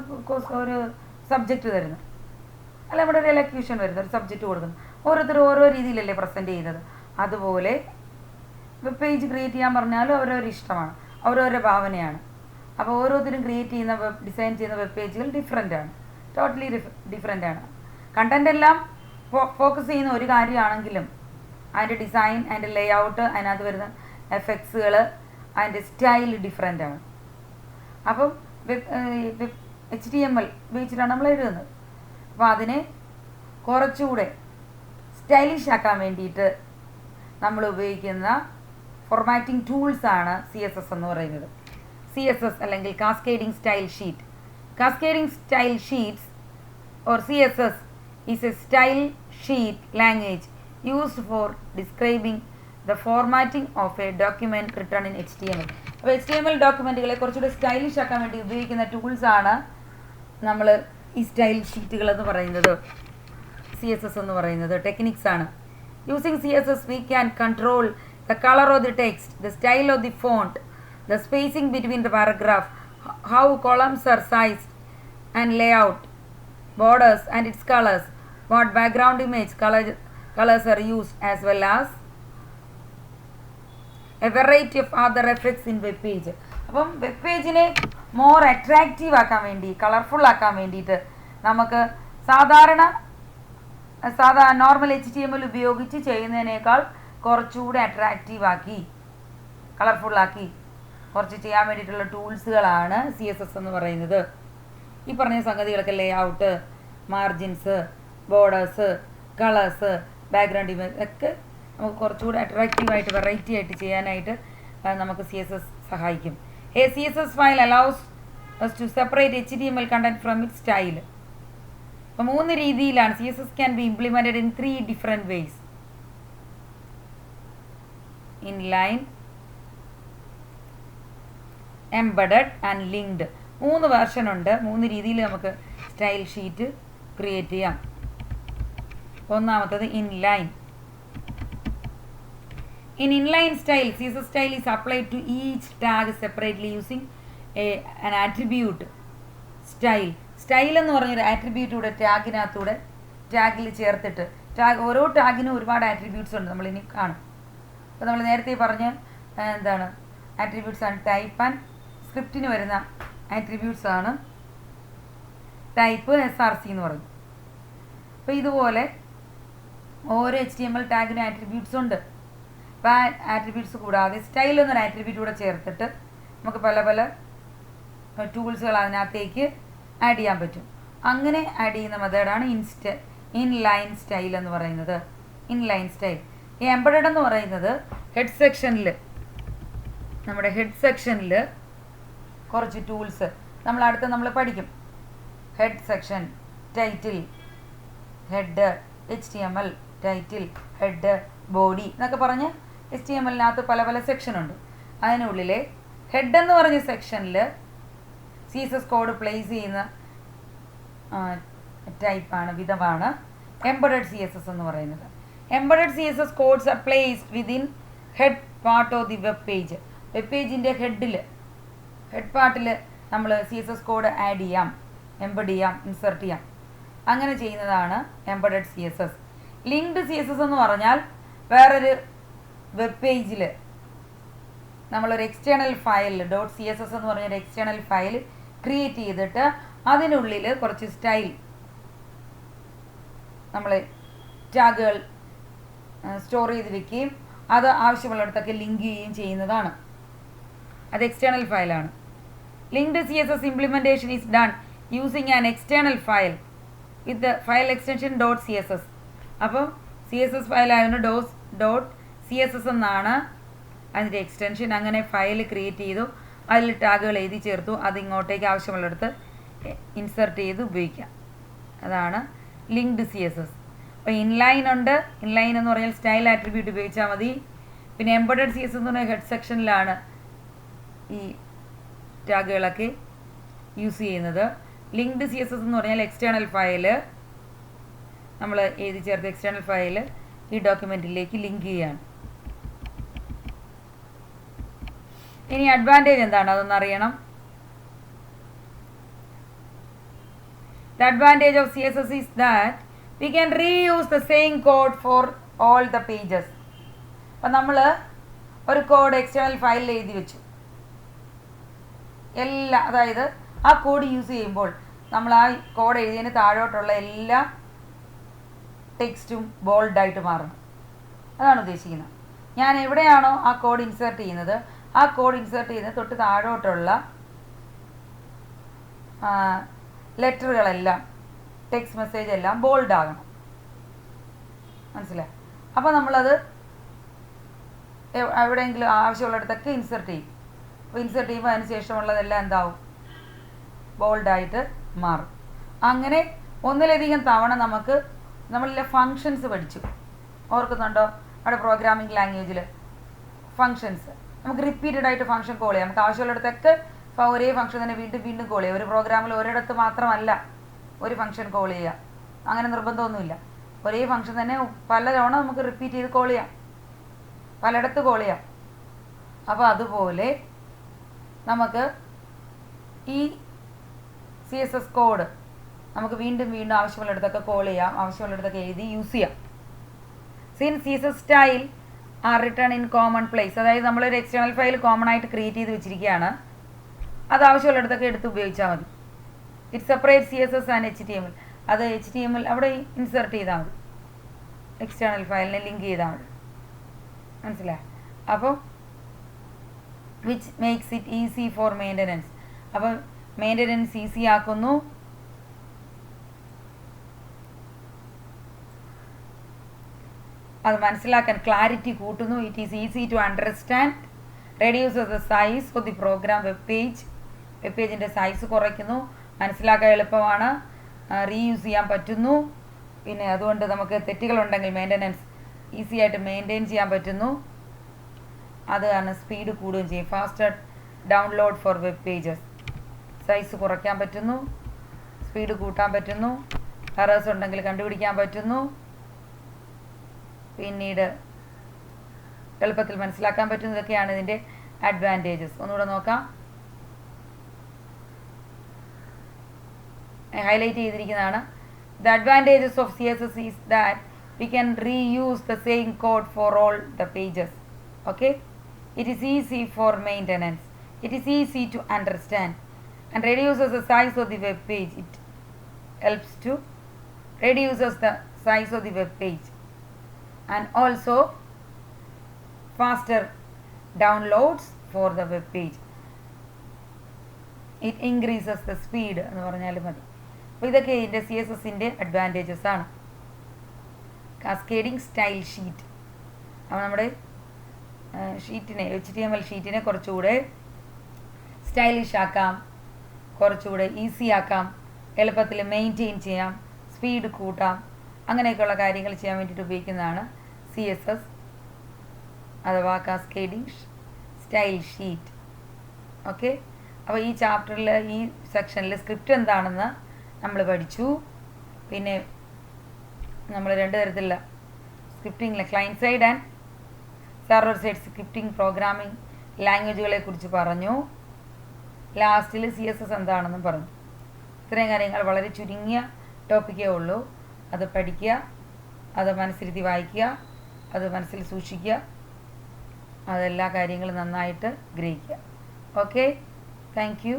സബ്ജക്റ്റ് തരുന്നു, അല്ല നമ്മുടെ ഒരു എലക്യൂഷൻ വരുന്നു, ഒരു സബ്ജക്റ്റ് കൊടുക്കുന്നു. ഓരോരുത്തരും ഓരോ രീതിയിലല്ലേ പ്രസൻറ്റ് ചെയ്യുന്നത്. അതുപോലെ വെബ് പേജ് ക്രിയേറ്റ് ചെയ്യാൻ പറഞ്ഞാലും ഓരോരോ ഇഷ്ടമാണ്, ഓരോരോ ഭാവനയാണ്. അപ്പോൾ ഓരോരുത്തരും ക്രിയേറ്റ് ചെയ്യുന്ന ഡിസൈൻ ചെയ്യുന്ന വെബ് പേജുകൾ ഡിഫറെൻ്റാണ്, ടോട്ടലി ഡിഫറെൻ്റാണ്. കണ്ടൻ്റ് എല്ലാം ഫോക്കസ് ചെയ്യുന്ന ഒരു കാര്യമാണെങ്കിലും അതിൻ്റെ ഡിസൈൻ, അതിൻ്റെ ലേ ഔട്ട്, അതിനകത്ത് വരുന്ന എഫക്ട്സുകൾ, അതിൻ്റെ സ്റ്റൈൽ ഡിഫറെൻ്റാണ്. അപ്പം HTML ഉപയോഗിച്ചിട്ടാണ് നമ്മൾ എഴുതുന്നത്. അപ്പോൾ അതിനെ കുറച്ചുകൂടെ സ്റ്റൈലിഷ് ആക്കാൻ വേണ്ടിയിട്ട് നമ്മൾ ഉപയോഗിക്കുന്ന ഫോർമാറ്റിംഗ് ടൂൾസാണ് CSS എന്ന് പറയുന്നത്. CSS അല്ലെങ്കിൽ cascading style sheet. Cascading style sheets or CSS is a style sheet language used for describing the formatting of a document written in HTML. അപ്പോൾ HTML ഡോക്യുമെൻറ്റുകളെ കുറച്ചുകൂടി സ്റ്റൈലിഷ് ആക്കാൻ വേണ്ടി ഉപയോഗിക്കുന്ന ടൂൾസാണ് നമ്മൾ ഈ സ്റ്റൈൽ ഷീറ്റുകൾ എന്ന് പറയുന്നത്, CSS എന്ന് പറയുന്നത്. ടെക്നിക്സ് ആണ്. Using CSS we can control the color of the text, the style of the font, the spacing between the paragraph, how columns are sized and layout, borders and its colors, what background image colors are used, as well as a variety of other effects in web page. അപ്പം വെബ് പേജിനെ മോർ അട്രാക്റ്റീവ് ആക്കാൻ വേണ്ടി, കളർഫുൾ ആക്കാൻ വേണ്ടിയിട്ട് നമുക്ക് സാധാരണ നോർമൽ HTML ഉപയോഗിച്ച് ചെയ്യുന്നതിനേക്കാൾ കുറച്ചുകൂടെ അട്രാക്റ്റീവ് ആക്കി, കളർഫുള്ളാക്കി കുറച്ച് ചെയ്യാൻ വേണ്ടിയിട്ടുള്ള ടൂൾസുകളാണ് CSS എന്ന് പറയുന്നത്. ഈ പറഞ്ഞ സംഗതികളൊക്കെ layout, margins, borders, colours, background image ഒക്കെ നമുക്ക് കുറച്ചുകൂടി അട്രാക്റ്റീവായിട്ട് വെറൈറ്റി ആയിട്ട് ചെയ്യാനായിട്ട് നമുക്ക് CSS സഹായിക്കും. A CSS file allows us to separate HTML content from its style. അപ്പോൾ 3 രീതിയിലാണ് CSS can be implemented in 3 different ways. Inline, embedded and linked. 3 version ഉണ്ട്. 3 രീതിയിൽ നമുക്ക് സ്റ്റൈൽ ഷീറ്റ് ക്രിയേറ്റ് ചെയ്യാം. ഒന്നാമത്തത് inline. In inline style, CSS style is applied to each tag separately using an attribute style. Style എന്ന് പറഞ്ഞൊരു ആട്രിബ്യൂട്ടൂടെ ടാഗിൽ ചേർത്തിട്ട്, ഓരോ ടാഗിനും ഒരുപാട് ആട്രിബ്യൂട്ട്സ് ഉണ്ട്, നമ്മളിനി കാണും. അപ്പോൾ നമ്മൾ നേരത്തെ പറഞ്ഞ ആട്രിബ്യൂട്ട്സ് ആണ് ടൈപ്പ് ആൻഡ് സ്ക്രിപ്റ്റിന് വരുന്ന ആട്രിബ്യൂട്ട്സ് ആണ് ടൈപ്പ്, SRC എന്ന് പറഞ്ഞു. അപ്പോൾ ഇതുപോലെ ഓരോ HTML ടാഗിനും ആട്രിബ്യൂട്ട്സ് ഉണ്ട്. അപ്പോൾ ആ ആട്രിബ്യൂട്ട്സ് കൂടാതെ സ്റ്റൈൽ എന്നൊരു ആട്രിബ്യൂട്ട് കൂടെ ചേർത്തിട്ട് നമുക്ക് പല പല ടൂൾസുകൾ അതിനകത്തേക്ക് ആഡ് ചെയ്യാൻ പറ്റും. അങ്ങനെ ആഡ് ചെയ്യുന്ന മെത്തേഡാണ് ഇൻലൈൻ സ്റ്റൈൽ എന്ന് പറയുന്നത്. Inline style. ഈ എംബഡഡ് എന്ന് പറയുന്നത് ഹെഡ് സെക്ഷനിൽ കുറച്ച് ടൂൾസ് നമ്മൾ പഠിക്കും. Head section, title, head, HTML, title, head, body എന്നൊക്കെ പറഞ്ഞ് HTML-നകത്ത് പല പല സെക്ഷനുണ്ട്. അതിനുള്ളിൽ ഹെഡ് എന്ന് പറഞ്ഞ സെക്ഷനിൽ CSS കോഡ് പ്ലേസ് ചെയ്യുന്ന ടൈപ്പാണ്, വിധമാണ് എംബഡഡ് CSS എന്ന് പറയുന്നത്. Embedded CSS codes are placed within head part of the web page. Web പേജിൻ്റെ ഹെഡ് പാർട്ടിൽ നമ്മൾ CSS കോഡ് ആഡ് ചെയ്യാം, എംബഡ് ചെയ്യാം, ഇൻസർട്ട് ചെയ്യാം. അങ്ങനെ ചെയ്യുന്നതാണ് എംബഡഡ് CSS. ലിങ്ക്ഡ് CSS എന്ന് പറഞ്ഞാൽ വേറൊരു വെബ് പേജിൽ നമ്മളൊരു എക്സ്റ്റേണൽ ഫയൽ .css എന്ന് പറഞ്ഞൊരു എക്സ്റ്റേണൽ ഫയൽ ക്രിയേറ്റ് ചെയ്തിട്ട് അതിനുള്ളിൽ കുറച്ച് സ്റ്റൈൽ നമ്മൾ ടാഗുകൾ സ്റ്റോർ ചെയ്ത് വെക്കുകയും അത് ആവശ്യമുള്ളിടത്തൊക്കെ ലിങ്ക് ചെയ്യുകയും ചെയ്യുന്നതാണ്. അത് എക്സ്റ്റേണൽ ഫയലാണ്. Linked CSS implementation is done using an external file with file extension .css. അപ്പം CSS ഫയലായതുകൊണ്ട് .css എന്നാണ് അതിൻ്റെ എക്സ്റ്റൻഷൻ. അങ്ങനെ ഫയൽ ക്രിയേറ്റ് ചെയ്തു, അതിൽ ടാഗുകൾ എഴുതി ചേർത്തു, അത് ഇങ്ങോട്ടേക്ക് ആവശ്യമുള്ളിടത്ത് ഇൻസർട്ട് ചെയ്ത് ഉപയോഗിക്കാം. അതാണ് ലിങ്ക്ഡ് CSS. അപ്പോൾ ഇൻലൈൻ ഉണ്ട്. ഇൻലൈൻ എന്ന് പറഞ്ഞാൽ സ്റ്റൈൽ ആട്രിബ്യൂട്ട് ഉപയോഗിച്ചാൽ മതി. പിന്നെ എംബഡഡ് CSS എന്ന് പറഞ്ഞാൽ ഹെഡ് സെക്ഷനിലാണ് ഈ ടാഗുകളൊക്കെ യൂസ് ചെയ്യുന്നത്. ലിങ്ക്ഡ് CSS എന്ന് പറഞ്ഞാൽ എക്സ്റ്റേണൽ ഫയൽ, നമ്മൾ എഴുതി ചേർത്ത് എക്സ്റ്റേണൽ ഫയൽ ഈ ഡോക്യുമെൻറ്റിലേക്ക് ലിങ്ക് ചെയ്യാണ്. ഇനി അഡ്വാൻറ്റേജ് എന്താണ് അതൊന്ന് അറിയണം. The advantage of CSS is that we can reuse the same code for all the pages. അപ്പം നമ്മൾ ഒരു കോഡ് എക്സ്റ്റേണൽ ഫയലിൽ എഴുതി വെച്ചു, അതായത് ആ കോഡ് യൂസ് ചെയ്യുമ്പോൾ നമ്മൾ ആ കോഡ് എഴുതിയതിന് താഴോട്ടുള്ള എല്ലാ ടെക്സ്റ്റും ബോൾഡായിട്ട് മാറണം. അതാണ് ഉദ്ദേശിക്കുന്നത്. ഞാൻ എവിടെയാണോ ആ കോഡ് ഇൻസേർട്ട് ചെയ്യുന്നത്, ആ കോഡ് ഇൻസേർട്ട് ചെയ്യുന്നത് തൊട്ട് താഴോട്ടുള്ള ലെറ്ററുകളെല്ലാം, ടെക്സ്റ്റ് മെസ്സേജ് എല്ലാം ബോൾഡ് ആകണം. മനസ്സിലായി? അപ്പോൾ നമ്മളത് എവിടെയെങ്കിലും ആവശ്യമുള്ളിടത്തൊക്കെ ഇൻസേർട്ട് ചെയ്യും. അപ്പോൾ ഇൻസേർട്ട് ചെയ്യുമ്പോൾ അതിന് ശേഷമുള്ളതെല്ലാം എന്താവും? ബോൾഡായിട്ട് മാറും. അങ്ങനെ ഒന്നിലധികം തവണ നമ്മളിലെ ഫങ്ഷൻസ് പഠിച്ചു. ഓർക്കുന്നുണ്ടോ? അവിടെ പ്രോഗ്രാമിംഗ് ലാംഗ്വേജിൽ ഫങ്ഷൻസ് നമുക്ക് റിപ്പീറ്റഡ് ആയിട്ട് ഫങ്ഷൻ കോൾ ചെയ്യാം. നമുക്ക് ആവശ്യമുള്ളിടത്തൊക്കെ ഒരേ ഫങ്ഷൻ തന്നെ വീണ്ടും വീണ്ടും കോൾ ചെയ്യുക. ഒരു പ്രോഗ്രാമിൽ ഒരിടത്ത് മാത്രമല്ല ഒരു ഫങ്ഷൻ കോൾ ചെയ്യുക, അങ്ങനെ നിർബന്ധമൊന്നുമില്ല. ഒരേ ഫങ്ഷൻ തന്നെ പല തവണ നമുക്ക് റിപ്പീറ്റ് ചെയ്ത് കോൾ ചെയ്യാം, പലയിടത്ത് കോൾ ചെയ്യാം. അപ്പോൾ അതുപോലെ നമുക്ക് ഈ CSS കോഡ് നമുക്ക് വീണ്ടും വീണ്ടും ആവശ്യമുള്ളിടത്തൊക്കെ കോൾ ചെയ്യാം, ആവശ്യമുള്ളിടത്തൊക്കെ എഴുതി യൂസ് ചെയ്യാം. Since CSS style are return in common place, അതായത് നമ്മളൊരു എക്സ്റ്റേണൽ ഫയൽ കോമൺ ആയിട്ട് ക്രിയേറ്റ് ചെയ്ത് വെച്ചിരിക്കുകയാണ്, അത് ആവശ്യമുള്ളിടത്തൊക്കെ എടുത്ത് ഉപയോഗിച്ചാൽ മതി. It separate CSS and HTML, അത് HTML അവിടെ ഇൻസേർട്ട് ചെയ്താൽ മതി, എക്സ്റ്റേണൽ ഫയലിനെ ലിങ്ക് ചെയ്താൽ മതി. മനസ്സിലായി? അപ്പോൾ which makes it easy for maintenance, അപ്പോൾ മെയിൻ്റനൻസ് ഈസി ആക്കുന്നു. അത് മനസ്സിലാക്കാൻ ക്ലാരിറ്റി കൂട്ടുന്നു. It is easy to understand, reduces the size of the program web പേജിൻ്റെ സൈസ് കുറയ്ക്കുന്നു, മനസ്സിലാക്കാൻ എളുപ്പമാണ്, റീയൂസ് ചെയ്യാൻ പറ്റുന്നു. പിന്നെ അതുകൊണ്ട് നമുക്ക് തെറ്റുകളുണ്ടെങ്കിൽ മെയിൻ്റനൻസ് ഈസി ആയിട്ട് മെയിൻറ്റെയിൻ ചെയ്യാൻ പറ്റുന്നു. അതാണ് സ്പീഡ് കൂടുകയും ചെയ്യും. Faster download for web pages, size കുറയ്ക്കാൻ പറ്റുന്നു, സ്പീഡ് കൂട്ടാൻ പറ്റുന്നു, എറേഴ്സ് ഉണ്ടെങ്കിൽ കണ്ടുപിടിക്കാൻ പറ്റുന്നു, പിന്നീട് എളുപ്പത്തിൽ മനസ്സിലാക്കാൻ പറ്റുന്നു. ഇതൊക്കെയാണ് ഇതിൻ്റെ അഡ്വാൻറ്റേജസ്. ഒന്നുകൂടെ നോക്കാം. ഹൈലൈറ്റ് ചെയ്തിരിക്കുന്നതാണ്. The advantages of CSS is that we can reuse the same code for all the pages. Okay, it is easy for maintenance, it is easy to understand and reduces the size of the web page. It helps to reduces the size of the web page and also faster downloads for the web page. It increases the speed എന്ന് പറഞ്ഞാലും മതി. അപ്പോൾ ഇതൊക്കെ ഇതിൻ്റെ CSSൻ്റെ അഡ്വാൻറ്റേജസ് ആണ്. കാസ്കേഡിങ് സ്റ്റൈൽ ഷീറ്റ്, അപ്പോൾ നമ്മുടെ ഷീറ്റിനെ HTML ഷീറ്റിനെ കുറച്ചുകൂടെ സ്റ്റൈലിഷ് ആക്കാം, കുറച്ചുകൂടെ ഈസി ആക്കാം, എളുപ്പത്തിൽ മെയിൻറ്റെയിൻ ചെയ്യാം, സ്പീഡ് കൂട്ടാം, അങ്ങനെയൊക്കെയുള്ള കാര്യങ്ങൾ ചെയ്യാൻ വേണ്ടിയിട്ട് ഉപയോഗിക്കുന്നതാണ് CSS അഥവാ കാസ്കേഡിങ് സ്റ്റൈൽ ഷീറ്റ്. ഓക്കെ, അപ്പോൾ ഈ ചാപ്റ്ററിൽ ഈ സെക്ഷനിൽ സ്ക്രിപ്റ്റ് എന്താണെന്ന് നമ്മൾ പഠിച്ചു. പിന്നെ നമ്മൾ രണ്ട് തരത്തിലുള്ള scripting, client side and server side scripting programming ലാംഗ്വേജുകളെ കുറിച്ച് പറഞ്ഞു. ലാസ്റ്റിൽ CSS എന്താണെന്നും പറഞ്ഞു. ഇത്രയും കാര്യങ്ങൾ വളരെ ചുരുങ്ങിയ ടോപ്പിക്കേ ഉള്ളൂ. അത് പഠിക്കുക, അത് മനസ്സിരുത്തി വായിക്കുക, അത് മനസ്സിൽ സൂക്ഷിക്കുക, അതെല്ലാ കാര്യങ്ങളും നന്നായിട്ട് ഗ്രഹിക്കുക. Okay, thank you.